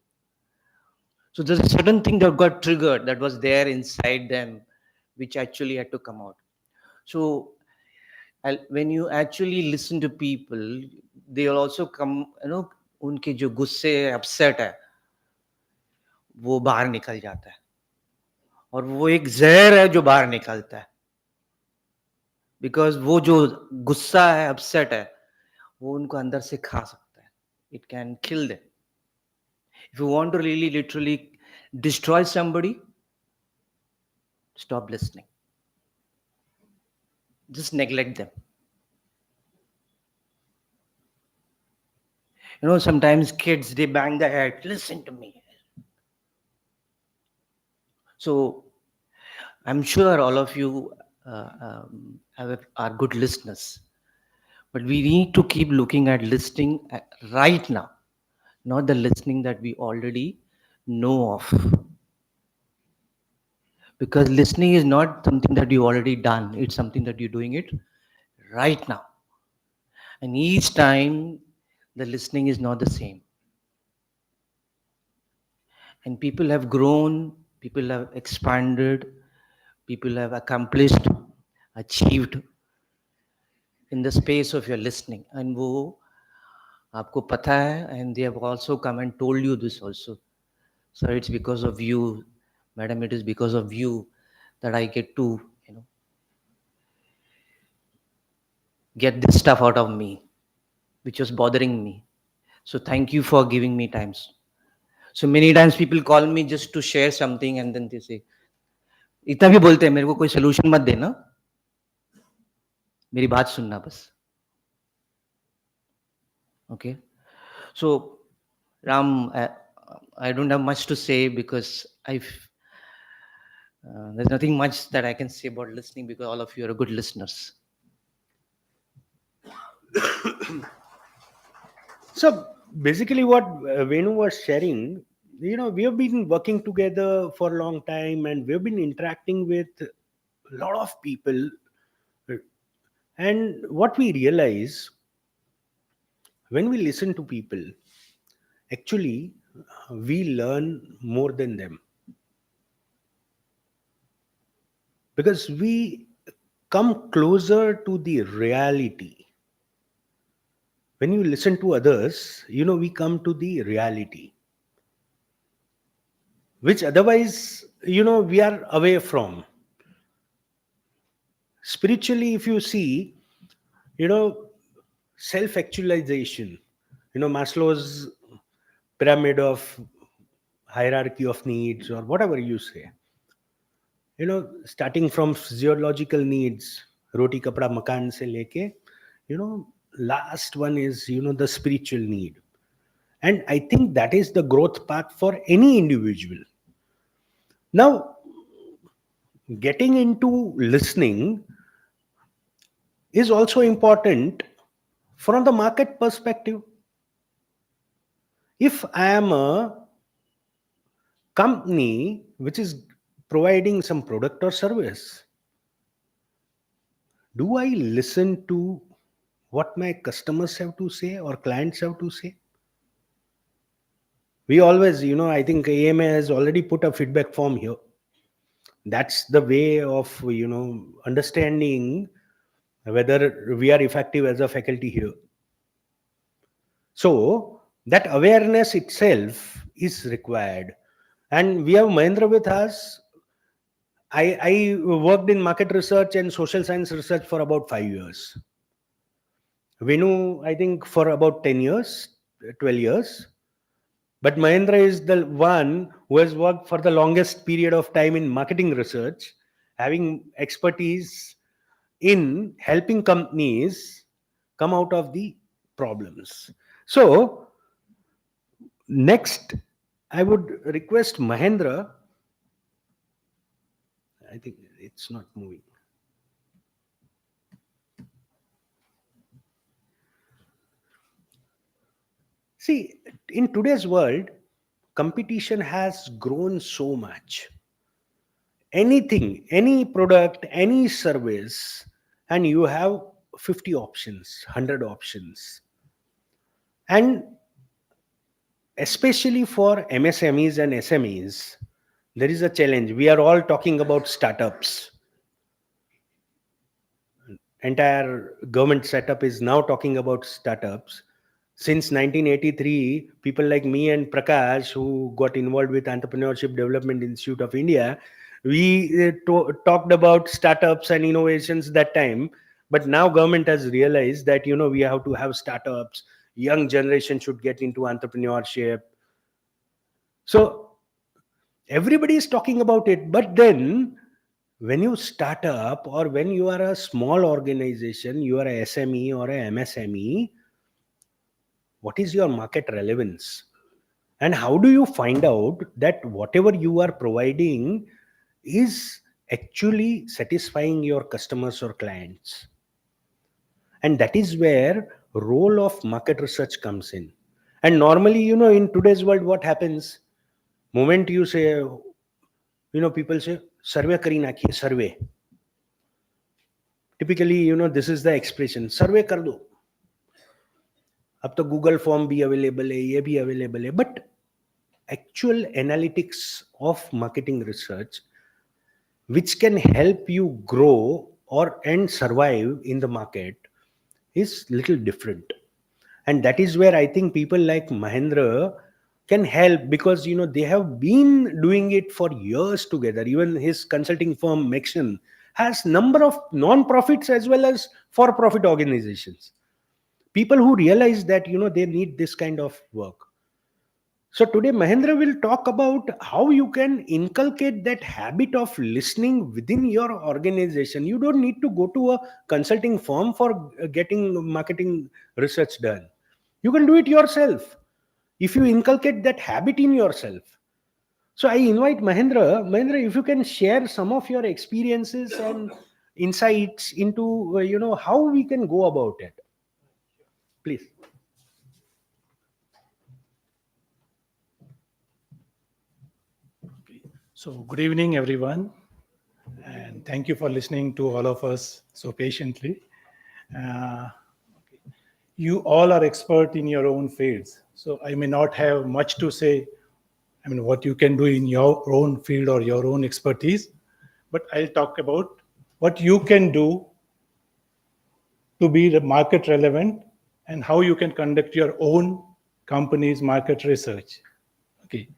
So there's a certain thing that got triggered that was there inside them, which actually had to come out. So when you actually listen to people, they'll also come, उनके जो गुस्से upset है वो बाहर निकल जाता है, और वो एक जहर है जो बाहर निकलता है, बिकॉज वो जो गुस्सा है, अपसेट है, वो उनको अंदर से खा सकता है. It can kill them. If you want to really literally destroy somebody, stop listening. Just neglect them. Sometimes kids, they bang their head, listen to me. So I'm sure all of you are good listeners, but we need to keep looking at listening right now, not the listening that we already know of. Because listening is not something that you already done, it's something that you're doing it right now. And each time the listening is not the same. And people have grown, people have expanded, people have accomplished, achieved in the space of your listening. And wo aapko pata hai, and they have also come and told you this also. So it's because of you, madam, it is because of you that I get to, get this stuff out of me, which was bothering me. So thank you for giving me times. So many times people call me just to share something, and then they say, इतना भी बोलते हैं मेरे को कोई solution मत देना, मेरी बात सुनना बस. Okay. So Ram, I don't have much to say because there's nothing much that I can say about listening, because all of you are good listeners. So basically what Venu was sharing, we have been working together for a long time, and we've been interacting with a lot of people. And what we realize, when we listen to people, actually we learn more than them, because we come closer to the reality. when you listen to others, we come to the reality, which otherwise, we are away from. Spiritually, if you see, self-actualization, Maslow's pyramid of hierarchy of needs, or whatever you say, starting from physiological needs, roti kapda makan se leke, last one is, the spiritual need. And I think that is the growth path for any individual. Now, getting into listening is also important from the market perspective. If I am a company which is providing some product or service, do I listen to what my customers have to say or clients have to say? We always, I think AMA has already put a feedback form here. That's the way of, understanding whether we are effective as a faculty here. So that awareness itself is required. And we have Mahendra with us. I worked in market research and social science research for about 5 years. Venu, I think for about 10 years, 12 years. But Mahendra is the one who has worked for the longest period of time in marketing research, having expertise in helping companies come out of the problems. So, next, I would request Mahendra. I think it's not moving. See, in today's world, competition has grown so much. Anything, any product, any service, and you have 50 options, 100 options. And especially for MSMEs and SMEs, there is a challenge. We are all talking about startups. Entire government setup is now talking about startups. Since 1983, people like me and Prakash, who got involved with Entrepreneurship Development Institute of India, we talked about startups and innovations that time. But now government has realized that, we have to have startups. Young generation should get into entrepreneurship. So everybody is talking about it. But then when you start up, or when you are a small organization, you are a SME or a MSME, what is your market relevance? And how do you find out that whatever you are providing is actually satisfying your customers or clients? And that is where role of market research comes in. And normally, in today's world, what happens? Moment you say, people say, survey kari nakhiye, survey. Typically, this is the expression, survey kar do. अब तो Google form भी available है, ये भी available है. But actual analytics of marketing research which can help you grow and survive in the market is little different. And that is where I think people like Mahendra can help, because they have been doing it for years together. Even his consulting firm Maxion has number of non-profits as well as for-profit organizations. People who realize that they need this kind of work. So today Mahendra will talk about how you can inculcate that habit of listening within your organization. You don't need to go to a consulting firm for getting marketing research done. You can do it yourself if you inculcate that habit in yourself. So I invite Mahendra. Mahendra, if you can share some of your experiences and insights into how we can go about it. Please. So good evening, everyone, and thank you for listening to all of us so patiently. You all are expert in your own fields, so I may not have much to say, what you can do in your own field or your own expertise, but I'll talk about what you can do to be market relevant and how you can conduct your own company's market research. Okay.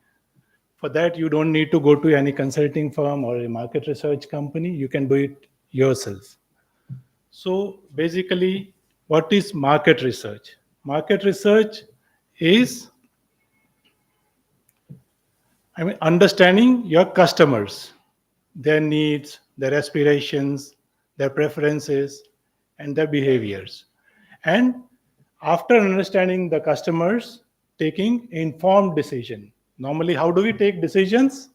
For that, you don't need to go to any consulting firm or a market research company. You can do it yourself. So basically, what is market research? Market research is, understanding your customers, their needs, their aspirations, their preferences, and their behaviors. And after understanding the customers, taking informed decision. Normally, how do we take decisions?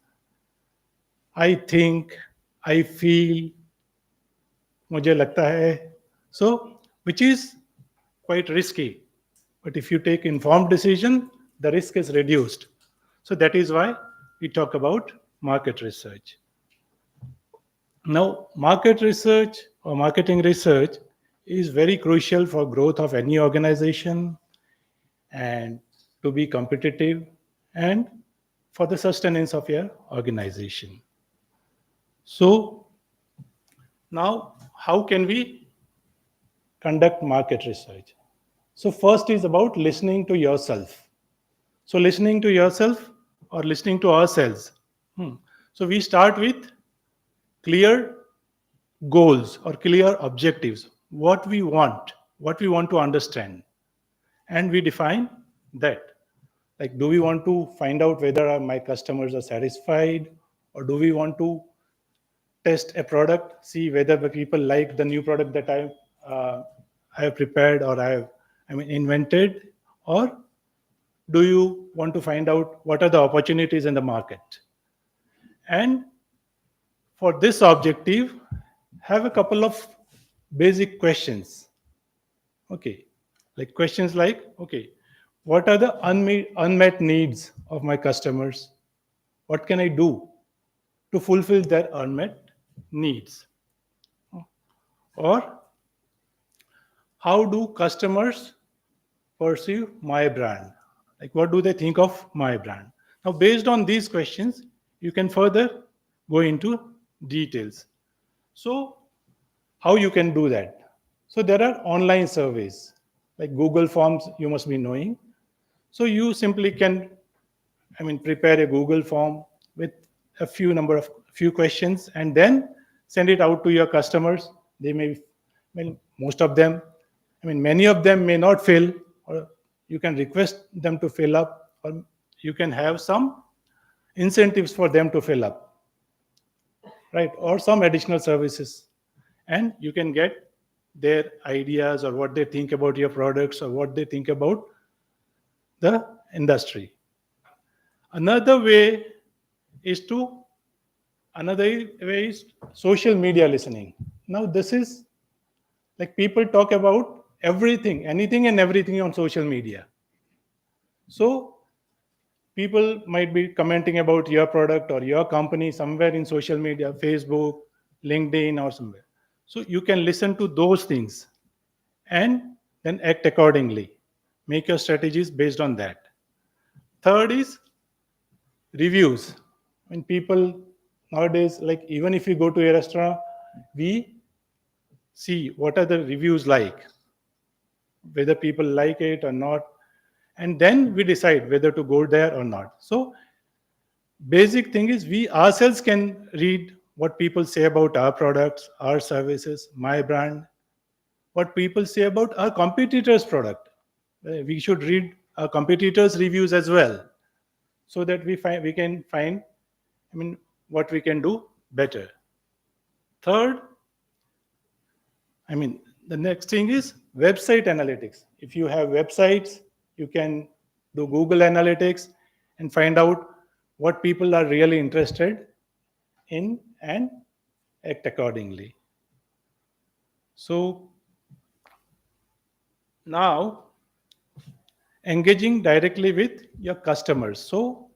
I think, I feel, मुझे लगता है. So, which is quite risky. But if you take informed decision, the risk is reduced. So that is why we talk about market research. Now, market research or marketing research is very crucial for growth of any organization and to be competitive and for the sustenance of your organization. So now, how can we conduct market research? So first is about listening to yourself. So listening to yourself or listening to ourselves. So we start with clear goals or clear objectives, what we want to understand. And we define that. Like, do we want to find out whether my customers are satisfied, or do we want to test a product, see whether the people like the new product that I have prepared or I have invented, or do you want to find out what are the opportunities in the market? And for this objective, have a couple of basic questions. Okay, like questions like, okay, what are the unmet needs of my customers? What can I do to fulfill their unmet needs? Or how do customers perceive my brand? Like, what do they think of my brand? Now, based on these questions, you can further go into details. So, how you can do that? So, there are online surveys like Google Forms, you must be knowing. So, you simply can, prepare a Google form with a few questions and then send it out to your customers. They may, most of them, many of them may not fill, or you can request them to fill up, or you can have some incentives for them to fill up, right? Or some additional services. And you can get their ideas or what they think about your products or what they think about the industry. Another way is social media listening. Now, this is like people talk about everything, anything and everything on social media. So people might be commenting about your product or your company somewhere in social media, Facebook, LinkedIn, or somewhere. So you can listen to those things and then act accordingly. Make your strategies based on that. Third is reviews. When people nowadays, like even if you go to a restaurant, we see what are the reviews like, whether people like it or not, and then we decide whether to go there or not. So basic thing is we ourselves can read what people say about our products, our services, my brand, what people say about our competitors' product. We should read our competitors' reviews as well, so that we can find what we can do better. Third, the next thing is website analytics. If you have websites, you can do Google Analytics and find out what people are really interested in and act accordingly. So now, engaging directly with your customers. So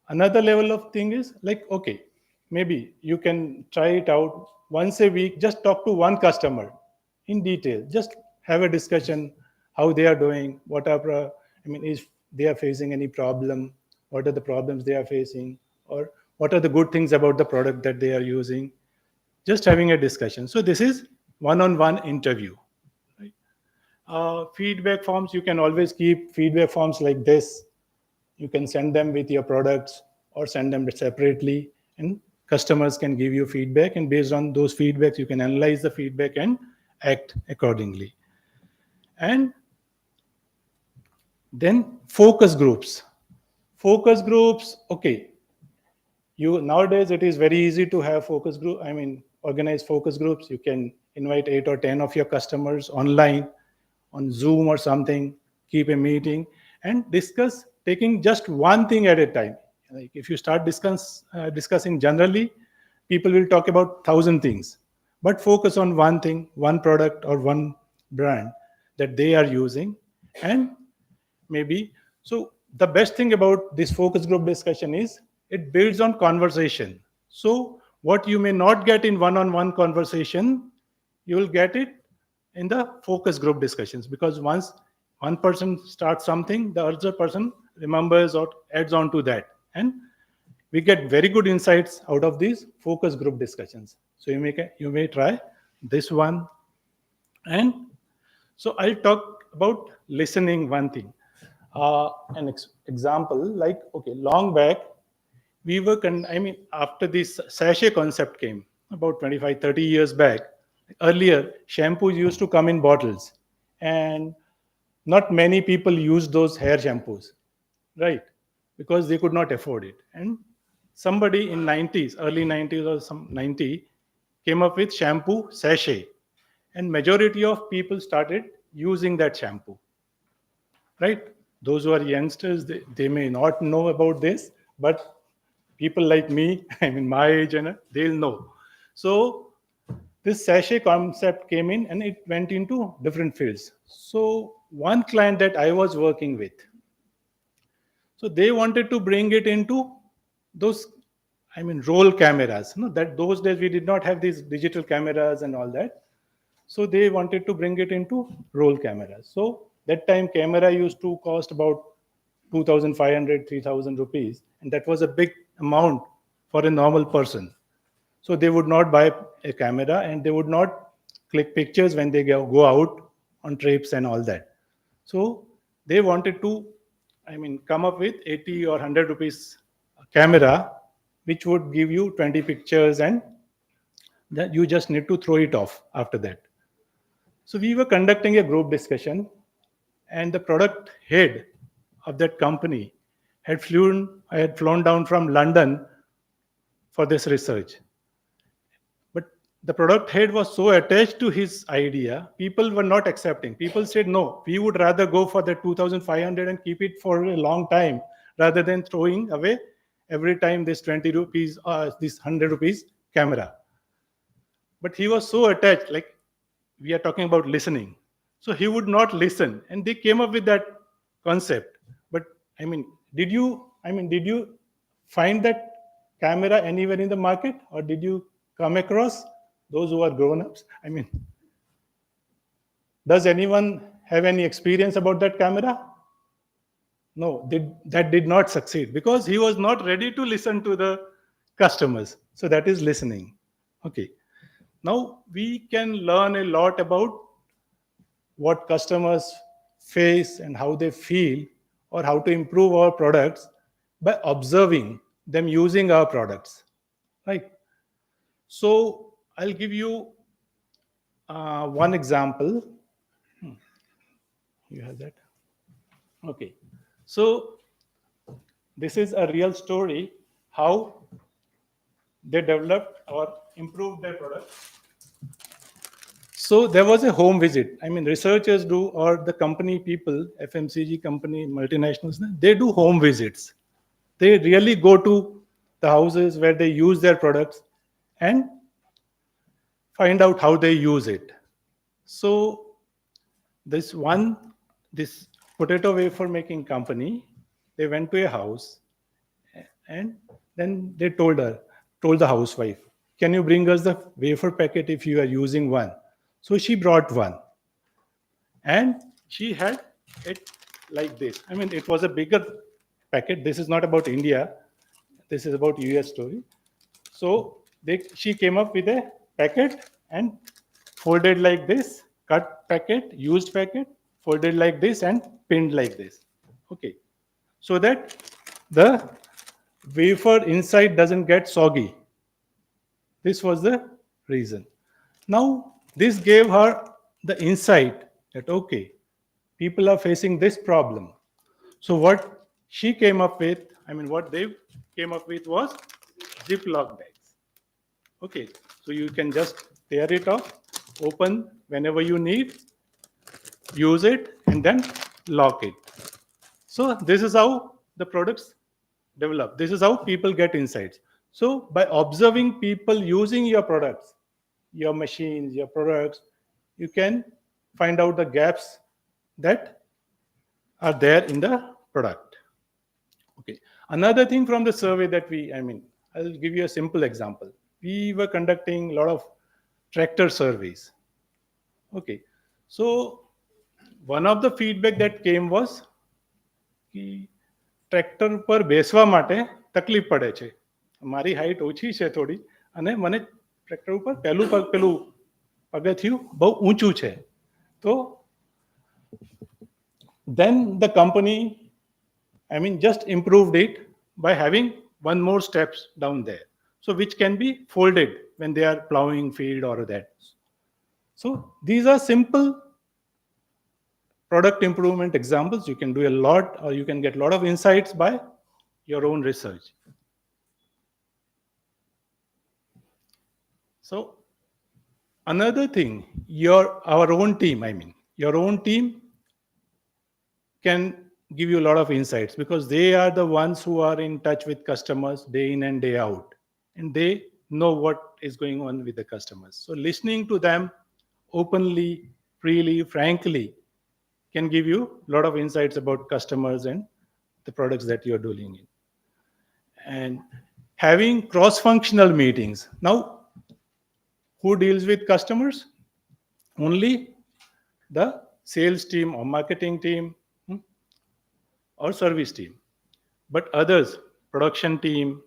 another level of thing is like, okay, maybe you can try it out once a week. Just talk to one customer in detail. Just have a discussion how they are doing, what are if they are facing any problem, what are the problems they are facing, or what are the good things about the product that they are using. Just having a discussion. So this is one-on-one interview. Right? Feedback forms, you can always keep feedback forms like this. You can send them with your products or send them separately, and customers can give you feedback, and based on those feedbacks you can analyze the feedback and act accordingly. And then focus groups. Focus groups, okay, you nowadays it is very easy to have focus group, organize focus groups. You can invite 8 or 10 of your customers online on Zoom or something, keep a meeting and discuss, taking just one thing at a time. Like if you start discussing generally, people will talk about 1,000 things, but focus on one thing, one product or one brand that they are using. And maybe, so the best thing about this focus group discussion is it builds on conversation. So what you may not get in one-on-one conversation, you will get it in the focus group discussions, because once one person starts something, the other person remembers or adds on to that, and we get very good insights out of these focus group discussions. So you may try this one. And so I'll talk about listening. One thing, an example, like, okay, long back we were after this sachet concept came about 25-30 years back. Earlier shampoos used to come in bottles, and not many people used those hair shampoos, right? Because they could not afford it. And somebody in 90s, early 90s or some 90, came up with shampoo sachet, and majority of people started using that shampoo, right? Those who are youngsters, they may not know about this, but people like me, my age, and they'll know. So this sachet concept came in and it went into different fields. So one client that I was working with, so they wanted to bring it into those, roll cameras. That those days we did not have these digital cameras and all that. So they wanted to bring it into roll cameras. So that time camera used to cost about 2,500, 3,000 rupees. And that was a big amount for a normal person. So they would not buy a camera and they would not click pictures when they go out on trips and all that. So they wanted to, come up with 80 or 100 rupees camera, which would give you 20 pictures and that you just need to throw it off after that. So we were conducting a group discussion, and the product head of that company had flown down from London for this research. But the product head was so attached to his idea, people were not accepting. People said, no, we would rather go for the 2,500 and keep it for a long time rather than throwing away every time this 20 rupees or this 100 rupees camera. But he was so attached, like we are talking about listening. So he would not listen, and they came up with that concept. But did you find that camera anywhere in the market, or did you come across those who are grown-ups? Does anyone have any experience about that camera? No, that did not succeed because he was not ready to listen to the customers. So that is listening. Okay. Now we can learn a lot about what customers face and how they feel, or how to improve our products by observing them using our products, right? So I'll give you one example. You have that? Okay. So this is a real story, how they developed or improved their product. So there was a home visit. Researchers do, or the company people, FMCG company, multinationals, they do home visits. They really go to the houses where they use their products and find out how they use it. So this potato wafer making company, they went to a house and then they told the housewife, can you bring us the wafer packet if you are using one? So she brought one, and she had it like this. It was a bigger packet. This is not about India. This is about US story. So she came up with a packet and folded like this, cut packet, used packet, folded like this and pinned like this. Okay, so that the wafer inside doesn't get soggy. This was the reason. Now, this gave her the insight that, okay, people are facing this problem. So, what she came up with, what they came up with was Ziploc bags. Okay, so you can just tear it off, open whenever you need, use it, and then lock it. So, this is how the products develop. This is how people get insights. So, by observing people using your products, your machines, your products, you can find out the gaps that are there in the product. Okay. Another thing from the survey that I'll give you a simple example. We were conducting a lot of tractor surveys. Okay. So, one of the feedback that came was कि tractor પર બેસવા માટે તકલીફ પડે છે. મારી height ઓછી છે થોડી અને મને ટ્રેક્ટર ઉપર પેલું પગથિયું બહુ ઊંચું છે. તો then the company just improved it by having one more steps down there, so which can be folded when they are plowing field or that. So these are simple product improvement examples. You can do a lot, or you can get a lot of insights by your own research. So another thing, our own team, your own team can give you a lot of insights, because they are the ones who are in touch with customers day in and day out, and they know what is going on with the customers. So listening to them openly, freely, frankly, can give you a lot of insights about customers and the products that you're dealing in. And having cross-functional meetings. Now, who deals with customers? Only the sales team or marketing team or service team. But others, production team,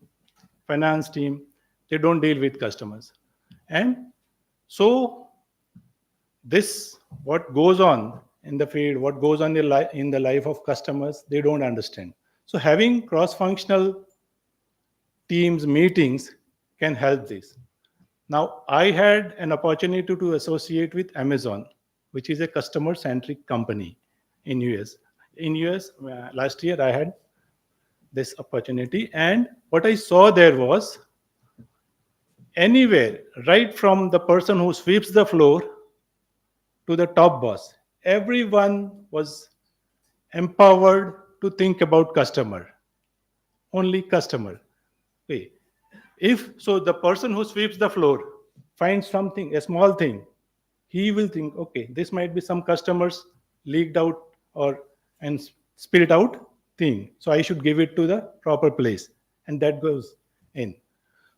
finance team, they don't deal with customers. And so this, what goes on in the field, what goes on in the life of customers, they don't understand. So having cross-functional teams meetings can help this. Now, I had an opportunity to associate with Amazon, which is a customer-centric company in US. In US, last year I had this opportunity, and what I saw there was, anywhere, right from the person who sweeps the floor to the top boss, everyone was empowered to think about customer, only customer. Okay. If so, the person who sweeps the floor finds something, a small thing, he will think, okay, this might be some customers leaked out and spilled out thing, so I should give it to the proper place, and that goes in.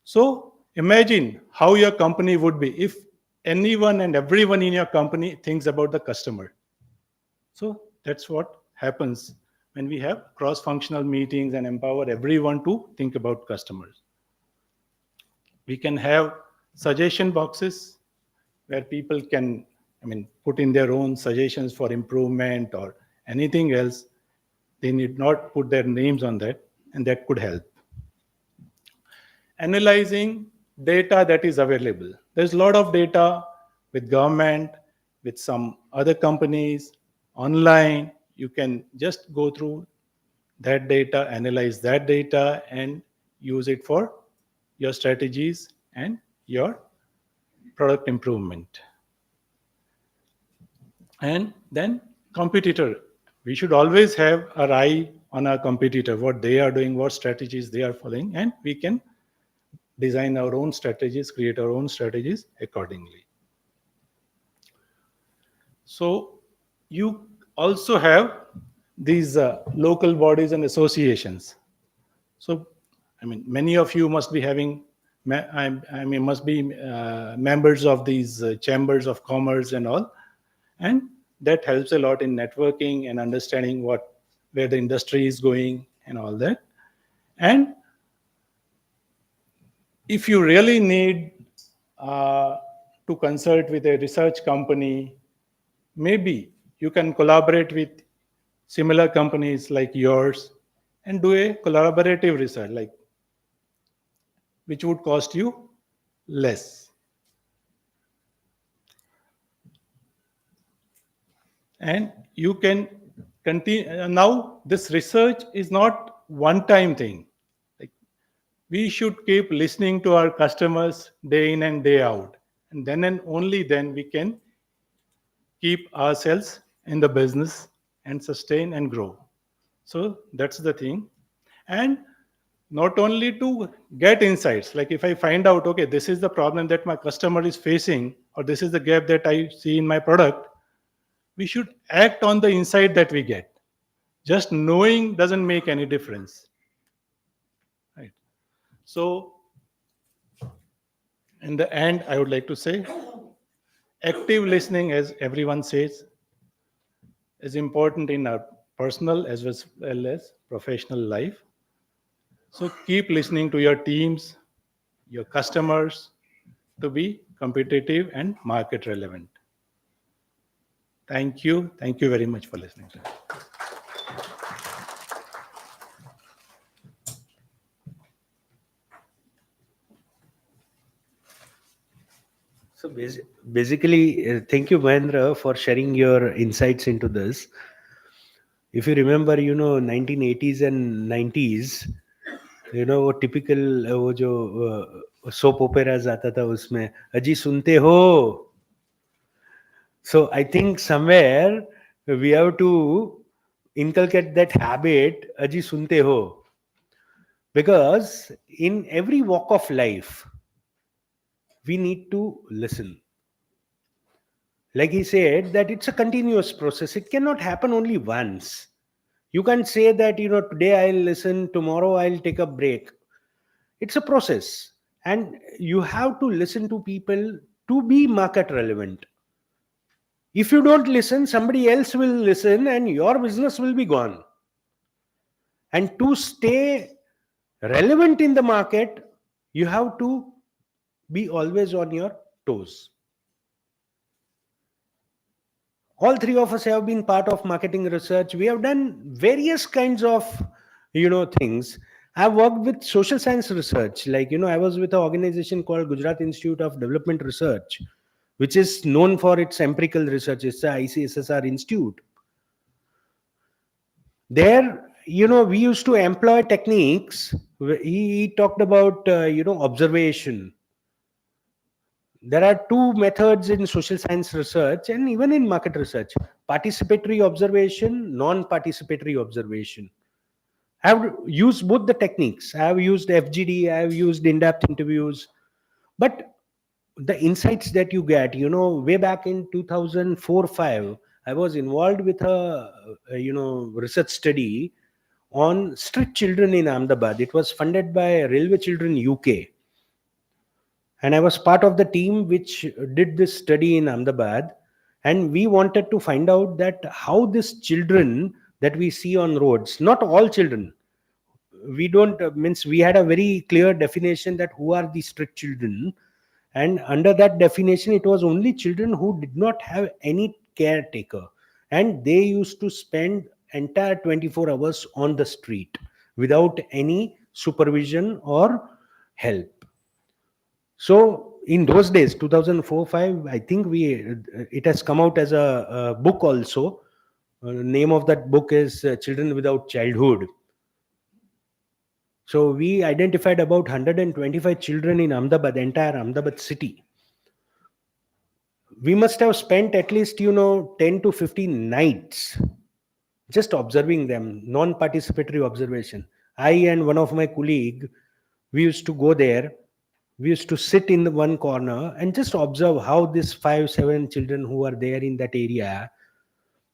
So imagine how your company would be if anyone and everyone in your company thinks about the customer. So that's what happens when we have cross-functional meetings and empower everyone to think about customers. We can have suggestion boxes where people can put in their own suggestions for improvement or anything else. They need not put their names on that, and that could help. Analyzing data that is available. There's a lot of data with government, with some other companies, online. You can just go through that data, analyze that data, and use it for your strategies and your product improvement. And then competitor. We should always have our eye on our competitor, what they are doing, what strategies they are following, and we can design our own strategies, create our own strategies accordingly. So you also have these local bodies and associations. So many of you must be having, must be members of these chambers of commerce and all, and that helps a lot in networking and understanding where the industry is going and all that. And if you really need to consult with a research company, maybe you can collaborate with similar companies like yours and do a collaborative research, like which would cost you less. And you can continue. Now, this research is not one-time thing. Like, we should keep listening to our customers day in and day out, and then and only then we can keep ourselves in the business and sustain and grow. So that's the thing. And not only to get insights, like if I find out, okay, this is the problem that my customer is facing, or this is the gap that I see in my product, we should act on the insight that we get. Just knowing doesn't make any difference. Right. So, in the end, I would like to say, active listening, as everyone says, is important in our personal as well as professional life. So keep listening to your teams, your customers, to be competitive and market relevant. Thank you. Thank you very much for listening to me. So basically, thank you, Mahendra, for sharing your insights into this. If you remember, 1980s and 90s, वो typical वो जो soap operas आता था उसमें अजी सुनते हो. So I think somewhere we have to inculcate that habit, अजी सुनते हो, because in every walk of life we need to listen. Like he said, that it's a continuous process. It cannot happen only once. You can't say that, today I'll listen, tomorrow I'll take a break. It's a process. And you have to listen to people to be market relevant. If you don't listen, somebody else will listen and your business will be gone. And to stay relevant in the market, you have to be always on your toes. All three of us have been part of marketing research. We have done various kinds of, things. I've worked with social science research. Like, I was with an organization called Gujarat Institute of Development Research, which is known for its empirical research. It's the ICSSR Institute. There, we used to employ techniques. He talked about, observation. There are two methods in social science research and even in market research: participatory observation, non-participatory observation. I have used both the techniques. I have used FGD, I have used in-depth interviews. But the insights that you get, way back in 2004-5, I was involved with a, research study on street children in Ahmedabad. It was funded by Railway Children UK. And I was part of the team which did this study in Ahmedabad. And we wanted to find out that how these children that we see on roads, not all children, we had a very clear definition that who are the street children. And under that definition, it was only children who did not have any caretaker. And they used to spend entire 24 hours on the street without any supervision or help. So in those days, 2004-5, I think it has come out as a book also. Name of that book is Children Without Childhood. So we identified about 125 children in Ahmedabad, entire Ahmedabad city. We must have spent at least, 10 to 15 nights just observing them, non-participatory observation. I and one of my colleagues, we used to go there. We used to sit in the one corner and just observe how these 5-7 children who are there in that area,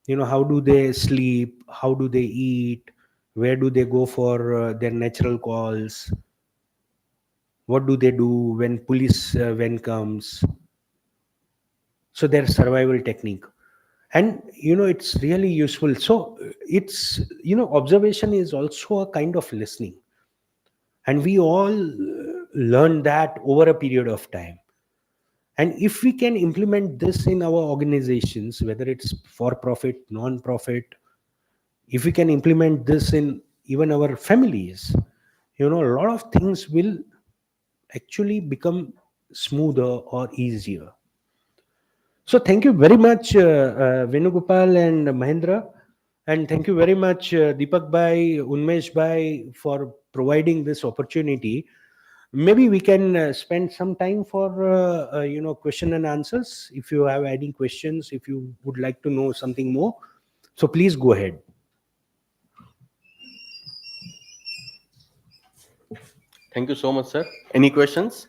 how do they sleep, how do they eat, where do they go for their natural calls, what do they do when police van comes. So their survival technique. And, it's really useful. So it's, observation is also a kind of listening. And we all learn that over a period of time. And if we can implement this in our organizations, whether it's for profit, non-profit, if we can implement this in even our families, a lot of things will actually become smoother or easier. So thank you very much, Venugopal and Mahendra. And thank you very much, Deepak Bhai, Unmesh Bhai, for providing this opportunity. Maybe we can spend some time for question and answers. If you have any questions, if you would like to know something more, so please go ahead. Thank you so much, sir. Any questions?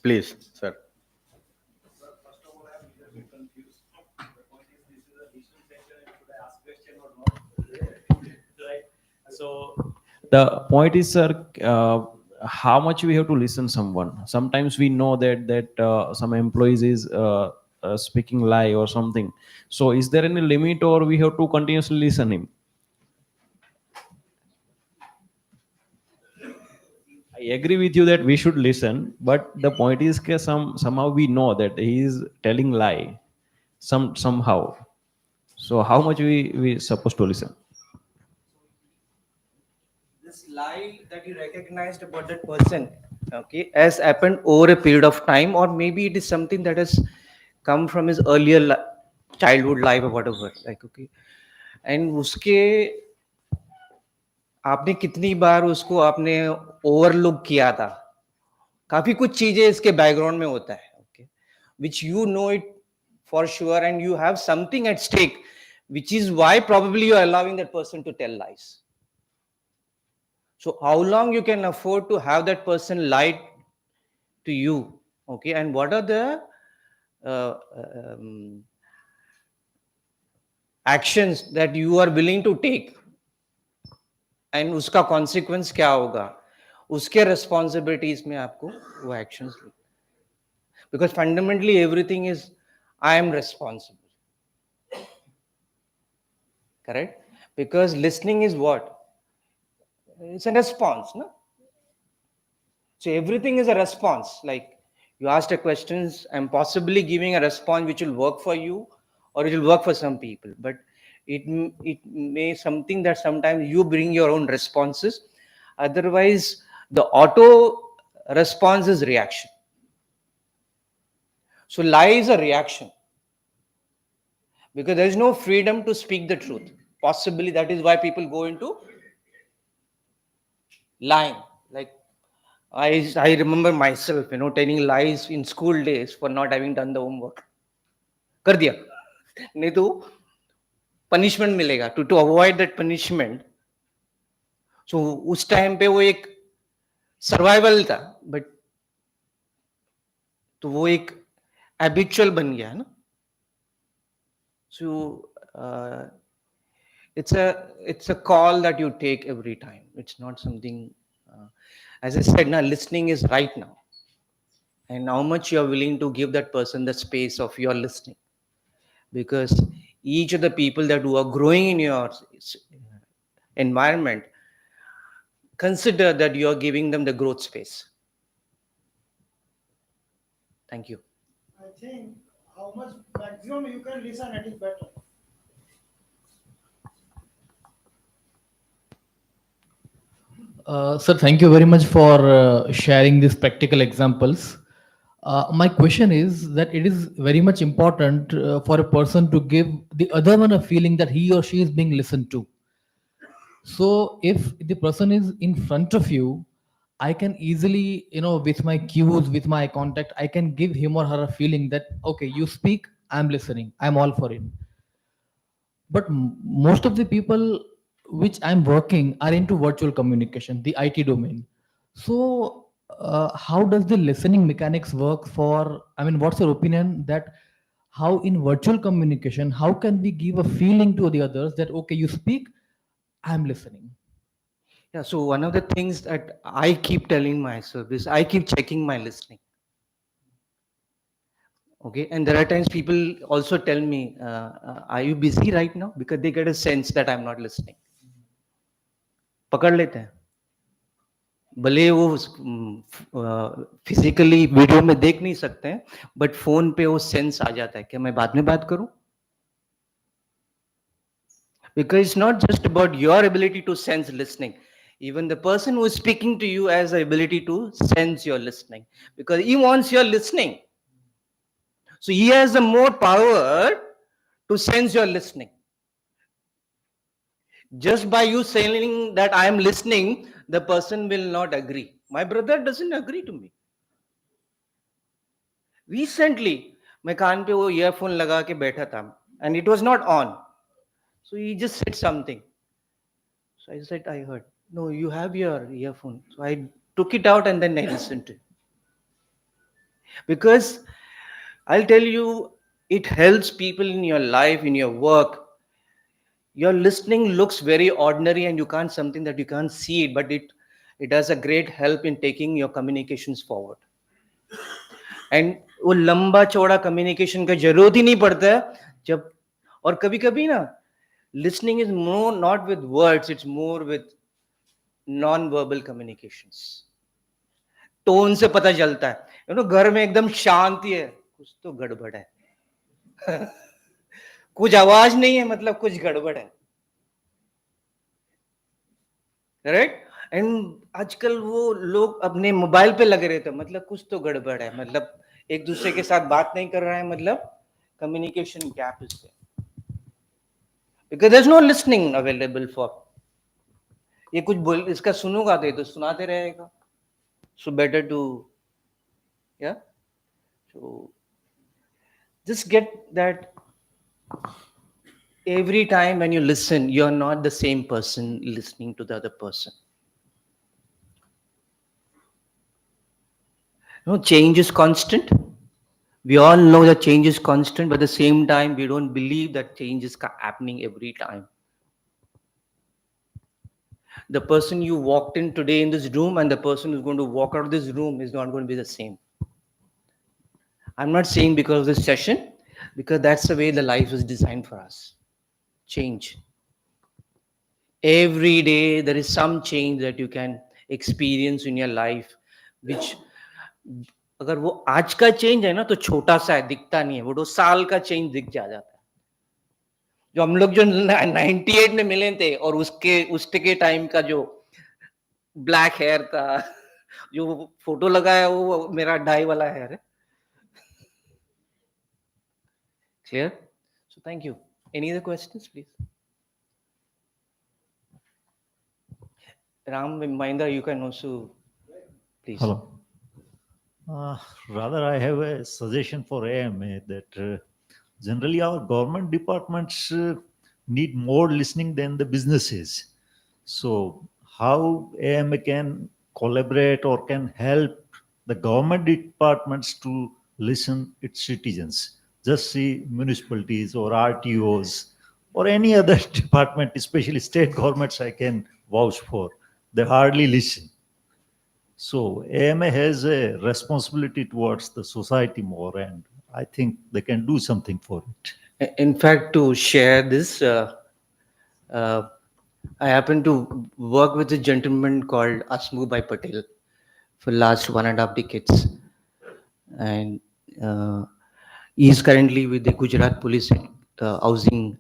Please, sir. So the point is, sir, how much we have to listen someone. Sometimes we know that some employees is speaking lie or something. So is there any limit, or we have to continuously listen him? I agree with you that we should listen, but the point is that somehow we know that he is telling lie, somehow. So how much we supposed to listen? This lie that you recognized about that person, okay, has happened over a period of time, or maybe it is something that has come from his earlier childhood life or whatever, like, okay, and उसके आपने कितनी बार उसको आपने overlook किया था. काफी कुछ चीजें इसके बैकग्राउंड में होता है, okay, which you know it for sure, and you have something at stake, which is why probably you are allowing that person to tell lies. So how long you can afford to have that person lie to you, okay, and what are the actions that you are willing to take, and उसका consequence क्या होगा, उसके responsibilities में आपको वो actions, because fundamentally everything is I am responsible, correct? Because listening is what? It's a response, no? So everything is a response. Like you asked a questions, I'm possibly giving a response which will work for you, or it will work for some people. But it may something that sometimes you bring your own responses. Otherwise, the auto response is reaction. So lie is a reaction, because there is no freedom to speak the truth. Possibly that is why people go into lying. Like I remember myself, telling lies in school days for not having done the homework. कर दिया, नहीं तो punishment मिलेगा. To avoid that punishment. So उस time पे वो एक survival था, but तो वो एक habitual बन गया, ना? So it's a call that you take every time. It's not something, as I said, now listening is right now, and how much you are willing to give that person the space of your listening, because each of the people that who are growing in your environment, consider that you are giving them the growth space. Thank you. I think how much maximum you can listen, it is better. Sir, thank you very much for sharing these practical examples. My question is that it is very much important for a person to give the other one a feeling that he or she is being listened to. So if the person is in front of you, I can easily, with my cues, with my contact, I can give him or her a feeling that, okay, you speak, I'm listening, I'm all for it. But most of the people which I'm working are into virtual communication, the IT domain. So how does the listening mechanics work for, what's your opinion that how in virtual communication, how can we give a feeling to the others that, okay, you speak, I'm listening? Yeah, so one of the things that I keep telling myself is I keep checking my listening. Okay, and there are times people also tell me, are you busy right now? Because they get a sense that I'm not listening. पकड़ लेते हैं. भले वो physically video में देख नहीं सकते हैं, बट फोन पे वो सेंस आ जाता है कि मैं बाद में बात करूं. Because it's not just about your ability to sense listening. Even the person who is speaking to you has the ability to sense your listening, because he wants your listening. So he has the more power to sense your listening. Just by you saying that I am listening, the person will not agree. My brother doesn't agree to me. Recently, मैं कान पे वो earphone लगा के बैठा था, and it was not on. So he just said something. So I said, I heard. No, you have your earphone. So I took it out and then I listened to it. Because I'll tell you, it helps people in your life, in your work. Your listening looks very ordinary and you can't something that you can't see it, but it does a great help in taking your communications forward. And वो लंबा चौड़ा communication का जरूरत ही नहीं पड़ता है जब, और कभी कभी ना listening is more not with words, it's more with non-verbal communications. Tone से पता चलता है, घर में एकदम शांति है, कुछ तो गड़बड़ है. कुछ आवाज नहीं है, मतलब कुछ गड़बड़ है. करेक्ट. एंड आजकल वो लोग अपने मोबाइल पे लगे रहते हैं, मतलब कुछ तो गड़बड़ है, मतलब एक दूसरे के साथ बात नहीं कर रहा है, मतलब communication gap is there. Because there's no listening available for. ये कुछ बोल इसका सुनूंगा तो सुनाते रहेगा. So better to, yeah. So just get that every time when you listen, you're not the same person listening to the other person. Change is constant. We all know that change is constant, but at the same time, we don't believe that change is happening every time. The person you walked in today in this room and the person who's going to walk out of this room is not going to be the same. I'm not saying because of this session, because that's the way the life is designed for us. Change. Every day there is some change that you can experience in your life, which अगर वो आज का change है ना तो छोटा सा है, दिखता नहीं है, वो 2 साल का चेंज दिख जाता है. जो हम लोग जो 98 में मिले थे और उसके के टाइम का जो ब्लैक हेयर था, जो फोटो लगाया वो मेरा डाई वाला हेयर है. Clear? So thank you. Any other questions, please? Ram Mahindra, you can also, please. Hello. Rather, I have a suggestion for AMA that generally our government departments need more listening than the businesses. So how AMA can collaborate or can help the government departments to listen its citizens? Just see municipalities or RTOs or any other department, especially state governments, I can vouch for. They hardly listen. So AMA has a responsibility towards the society more, and I think they can do something for it. In fact, to share this, I happen to work with a gentleman called Hasmukh Bhai Patel for last 1.5 decades, and he is currently with the Gujarat Police Housing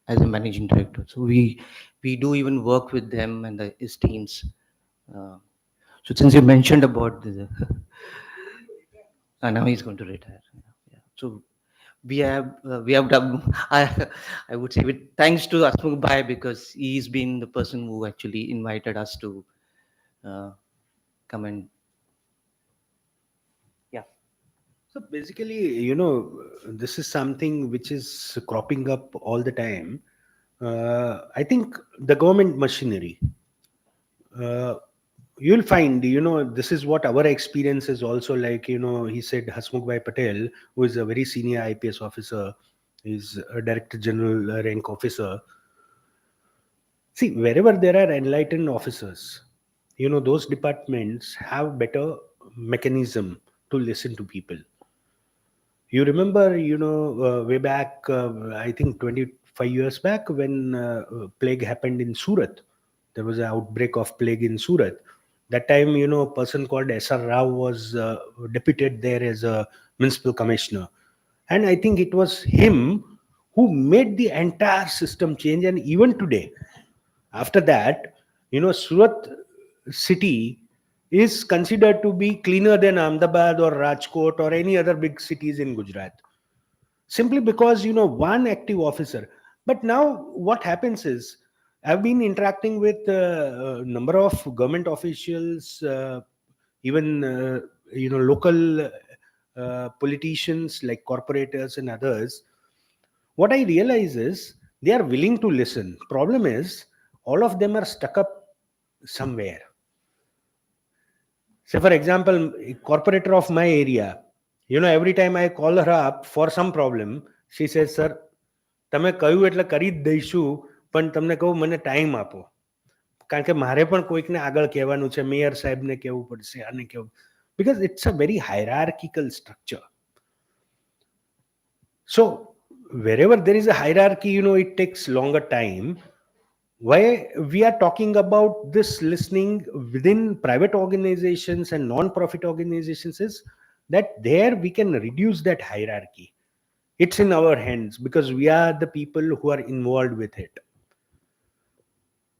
as a managing director. So we do even work with them and his teams. So since you mentioned about the, now he's going to retire. Yeah. So we have done, I would say with thanks to Hasmukh Bhai, because he's been the person who actually invited us to come and, yeah. So basically, this is something which is cropping up all the time. I think the government machinery, you'll find, this is what our experience is also like. He said Hasmukh Bhai Patel, who is a very senior IPS officer, is a Director General rank officer. See, wherever there are enlightened officers, those departments have better mechanism to listen to people. You remember, way back, I think 25 years back, when plague happened in Surat. There was an outbreak of plague in Surat. That time, a person called S.R. Rao was deputed there as a municipal commissioner. And I think it was him who made the entire system change. And even today, after that, Surat city is considered to be cleaner than Ahmedabad or Rajkot or any other big cities in Gujarat. Simply because, one active officer. But now what happens is, I've been interacting with a number of government officials, even, local politicians like corporators and others. What I realize is they are willing to listen. Problem is, all of them are stuck up somewhere. Say, for example, a corporator of my area, every time I call her up for some problem, she says, "Sir, તમે કહ્યું એટલે કરી જ દઈશું, પણ તમને કહું મને ટાઈમ આપો. કારણ કે મારે પણ કોઈકને આગળ કહેવાનું છે, મેયર સાહેબને કહેવું પડશે, આને કહેવું." Because it's a very hierarchical structure. So wherever there is a hierarchy, it takes longer time. Why we are talking about this listening within private organizations and non-profit organizations is that there we can reduce that hierarchy. It's in our hands because we are the people who are involved with it.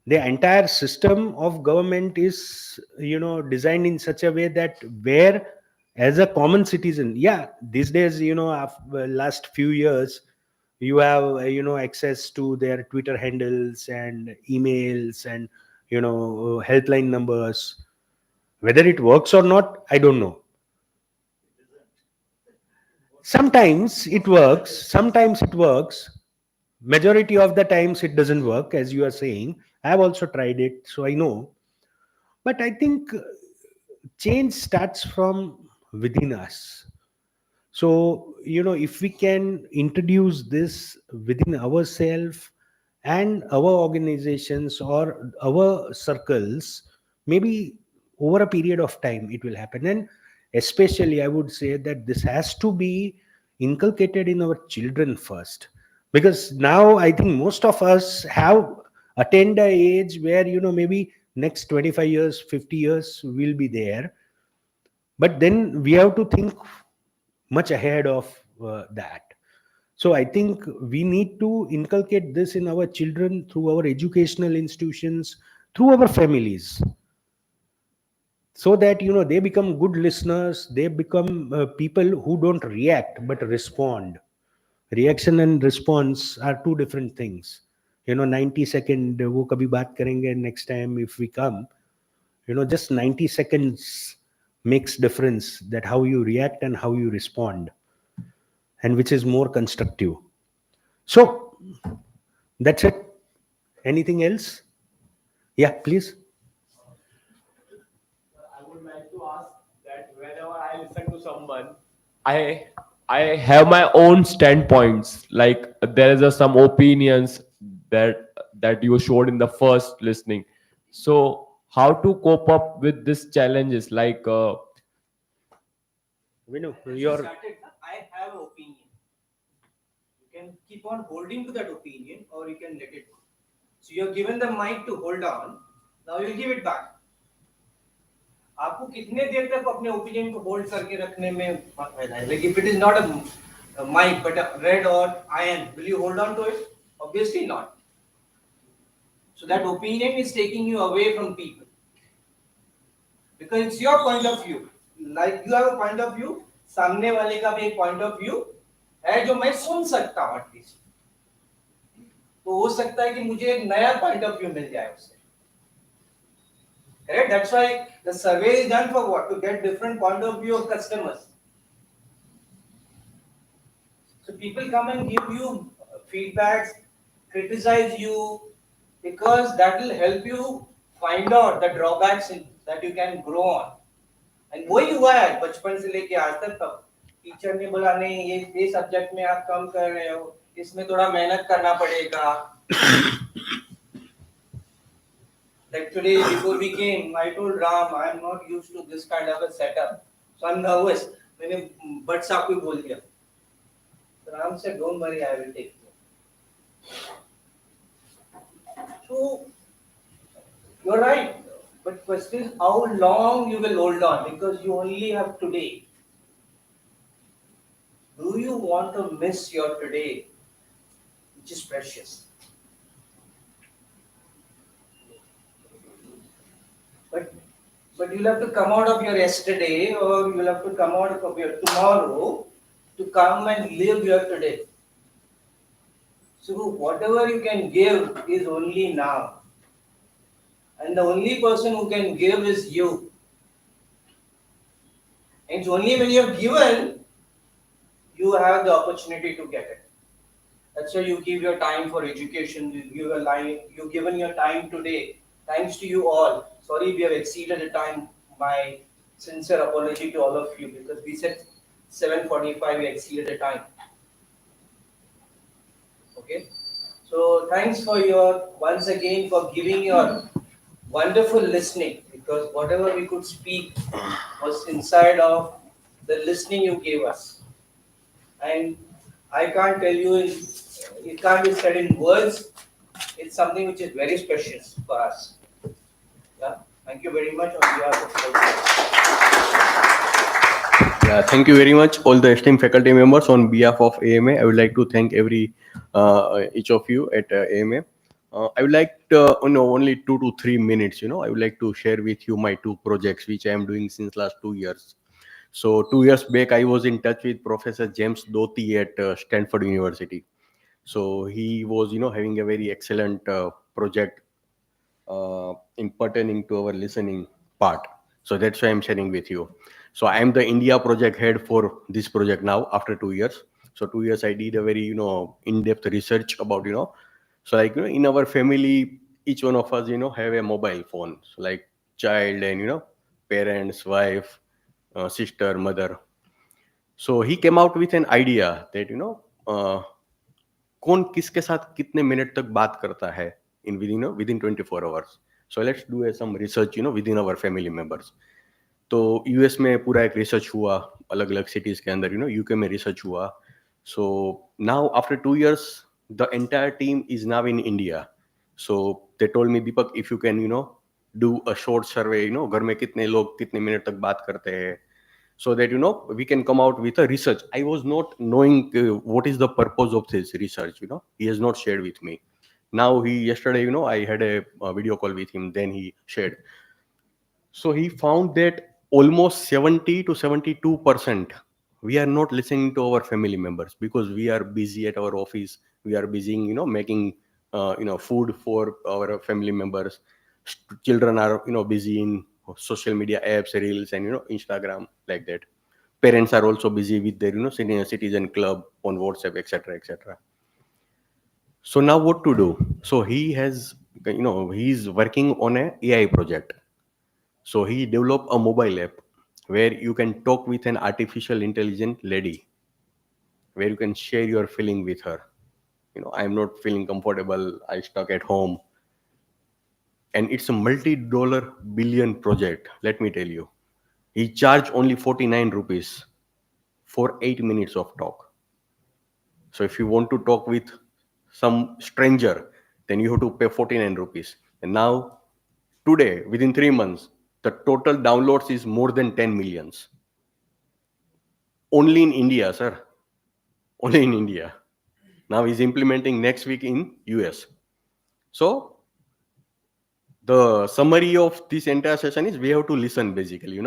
The entire system of government is, designed in such a way that where as a common citizen, these days, last few years, you have, access to their Twitter handles and emails and, helpline numbers. Whether it works or not, I don't know. Sometimes it works, sometimes it works. Majority of the times it doesn't work, as you are saying. I have also tried it, so I know. But I think change starts from within us. So, if we can introduce this within ourselves and our organizations or our circles, maybe over a period of time it will happen. And especially I would say that this has to be inculcated in our children first, because now I think most of us have attained a age where, maybe next 25 years, 50 years will be there. But then we have to think much ahead of that. So I think we need to inculcate this in our children through our educational institutions, through our families, so that, they become good listeners. They become people who don't react but respond. Reaction and response are two different things. 90 second wo kabhi baat karenge, next time if we come, just 90 seconds makes difference, that how you react and how you respond, and which is more constructive. So that's it. Anything else? Yeah, please. I would like to ask that whenever I listen to someone, I have my own standpoints. Like there is some opinions that you showed in the first listening. So how to cope up with these challenges? Like Vinu, I have an opinion. You can keep on holding to that opinion, or you can let it go. So you're given the mic to hold on. Now you give it back. आपको कितने देर तक अपने opinion को hold करके रखने में फायदा है? Like if it is not a mic but a red or iron, will you hold on to it? Obviously not. So that opinion is taking you away from people, because it's your point of view. Like you have a point of view, सामने वाले का भी एक point of view है जो मैं सुन सकता हूँ एटलीस्ट. तो हो सकता है कि मुझे एक नया point of view मिल जाए उससे. Correct? That's why the survey is done for what? To get different point of view of customers. So people come and give you feedbacks, criticize you, because that will help you find out the drawbacks that you can grow on. And वही हुआ है बचपन से लेके आज तक. तब teacher ने बोला नहीं ये सब्जेक्ट में आप कम कर रहे हो, इसमें थोड़ा मेहनत करना पड़ेगा. Like today, before we came, I told Ram, I am not used to this kind of a setup, so I'm nervous. मैंने बट साहब को बोल दिया. Ram said, "Don't worry, I will take care." So you're right. But question, how long you will hold on, because you only have today. Do you want to miss your today, which is precious? But you'll have to come out of your yesterday, or you'll have to come out of your tomorrow to come and live your today. So whatever you can give is only now. And the only person who can give is you. And it's only when you have given, you have the opportunity to get it. That's why you give your time for education, you've given your time today. Thanks to you all. Sorry we have exceeded the time. My sincere apology to all of you, because we said 7:45, we exceeded the time. Okay. So thanks for once again for giving your wonderful listening, because whatever we could speak was inside of the listening you gave us. And I can't tell you, it can't be said in words. It's something which is very precious for us. Yeah. Thank you very much on behalf of all. Yeah, thank you very much, all the esteemed faculty members. On behalf of AMA, I would like to thank each of you at AMA. I would like to, only 2 to 3 minutes, I would like to share with you my 2 projects, which I am doing since last 2 years. So 2 years back, I was in touch with Professor James Doty at Stanford University. So he was, having a very excellent project in pertaining to our listening part. So that's why I'm sharing with you. So I'm the India project head for this project now after 2 years. So 2 years I did a very, in-depth research about, so like, in our family, each one of us, have a mobile phone. So like child and, parents, wife, sister, mother. So he came out with an idea that, कौन किसके साथ कितने minute तक बात करता है within 24 hours. So let's do some research, within our family members. तो US में पूरा एक रिसर्च हुआ, अलग अलग सिटीज के अंदर, यूके में रिसर्च हुआ. So now after 2 years the entire team is now in India. So they told me, Deepak, if you can do a short survey, घर में कितने लोग कितने मिनट तक बात करते हैं, so that we can come out with a research. I was not knowing what is the purpose of this research. He has not shared with me. Now yesterday, I had a video call with him, then he shared. So he found that almost 70 to 72% we are not listening to our family members, because we are busy at our office, we are busy making food for our family members. Children are busy in social media apps, reels, and Instagram, like that. Parents are also busy with their senior citizen club on WhatsApp, etc., etc. So now what to do? So he has he's working on a AI project. So he developed a mobile app where you can talk with an artificial intelligent lady, where you can share your feeling with her. I'm not feeling comfortable, I stuck at home. And it's a multi-dollar billion project, let me tell you. He charged only 49 rupees for 8 minutes of talk. So if you want to talk with some stranger, then you have to pay 49 rupees. And now, today, within 3 months, the total downloads is more than 10 millions. Only in India, sir. Only in India. Now he's implementing next week in US. So the summary of this entire session is we have to listen, basically,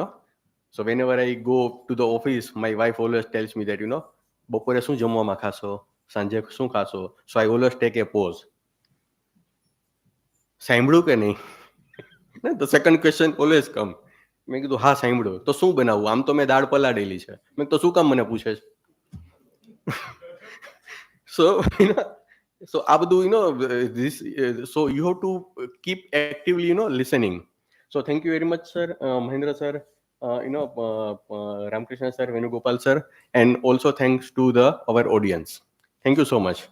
So whenever I go to the office, my wife always tells me that, bopore શું જમવામાં ખાશો, સાંજે શું ખાશો? So I always take a pause. સાંભળ્યું કે નહીં? The second question always come. મેં કીધું હા સાંભળ્યું. તો શું બનાવવું? આમ તો મેં દાળ પલાળેલી છે. મેં તો શું કામ મને પૂછે છે? So so આ બધું this so you have to keep actively listening. So thank you very much, sir, Mahendra sir, Ramkrishna sir, Venugopal sir, and also thanks to our audience. Thank you so much.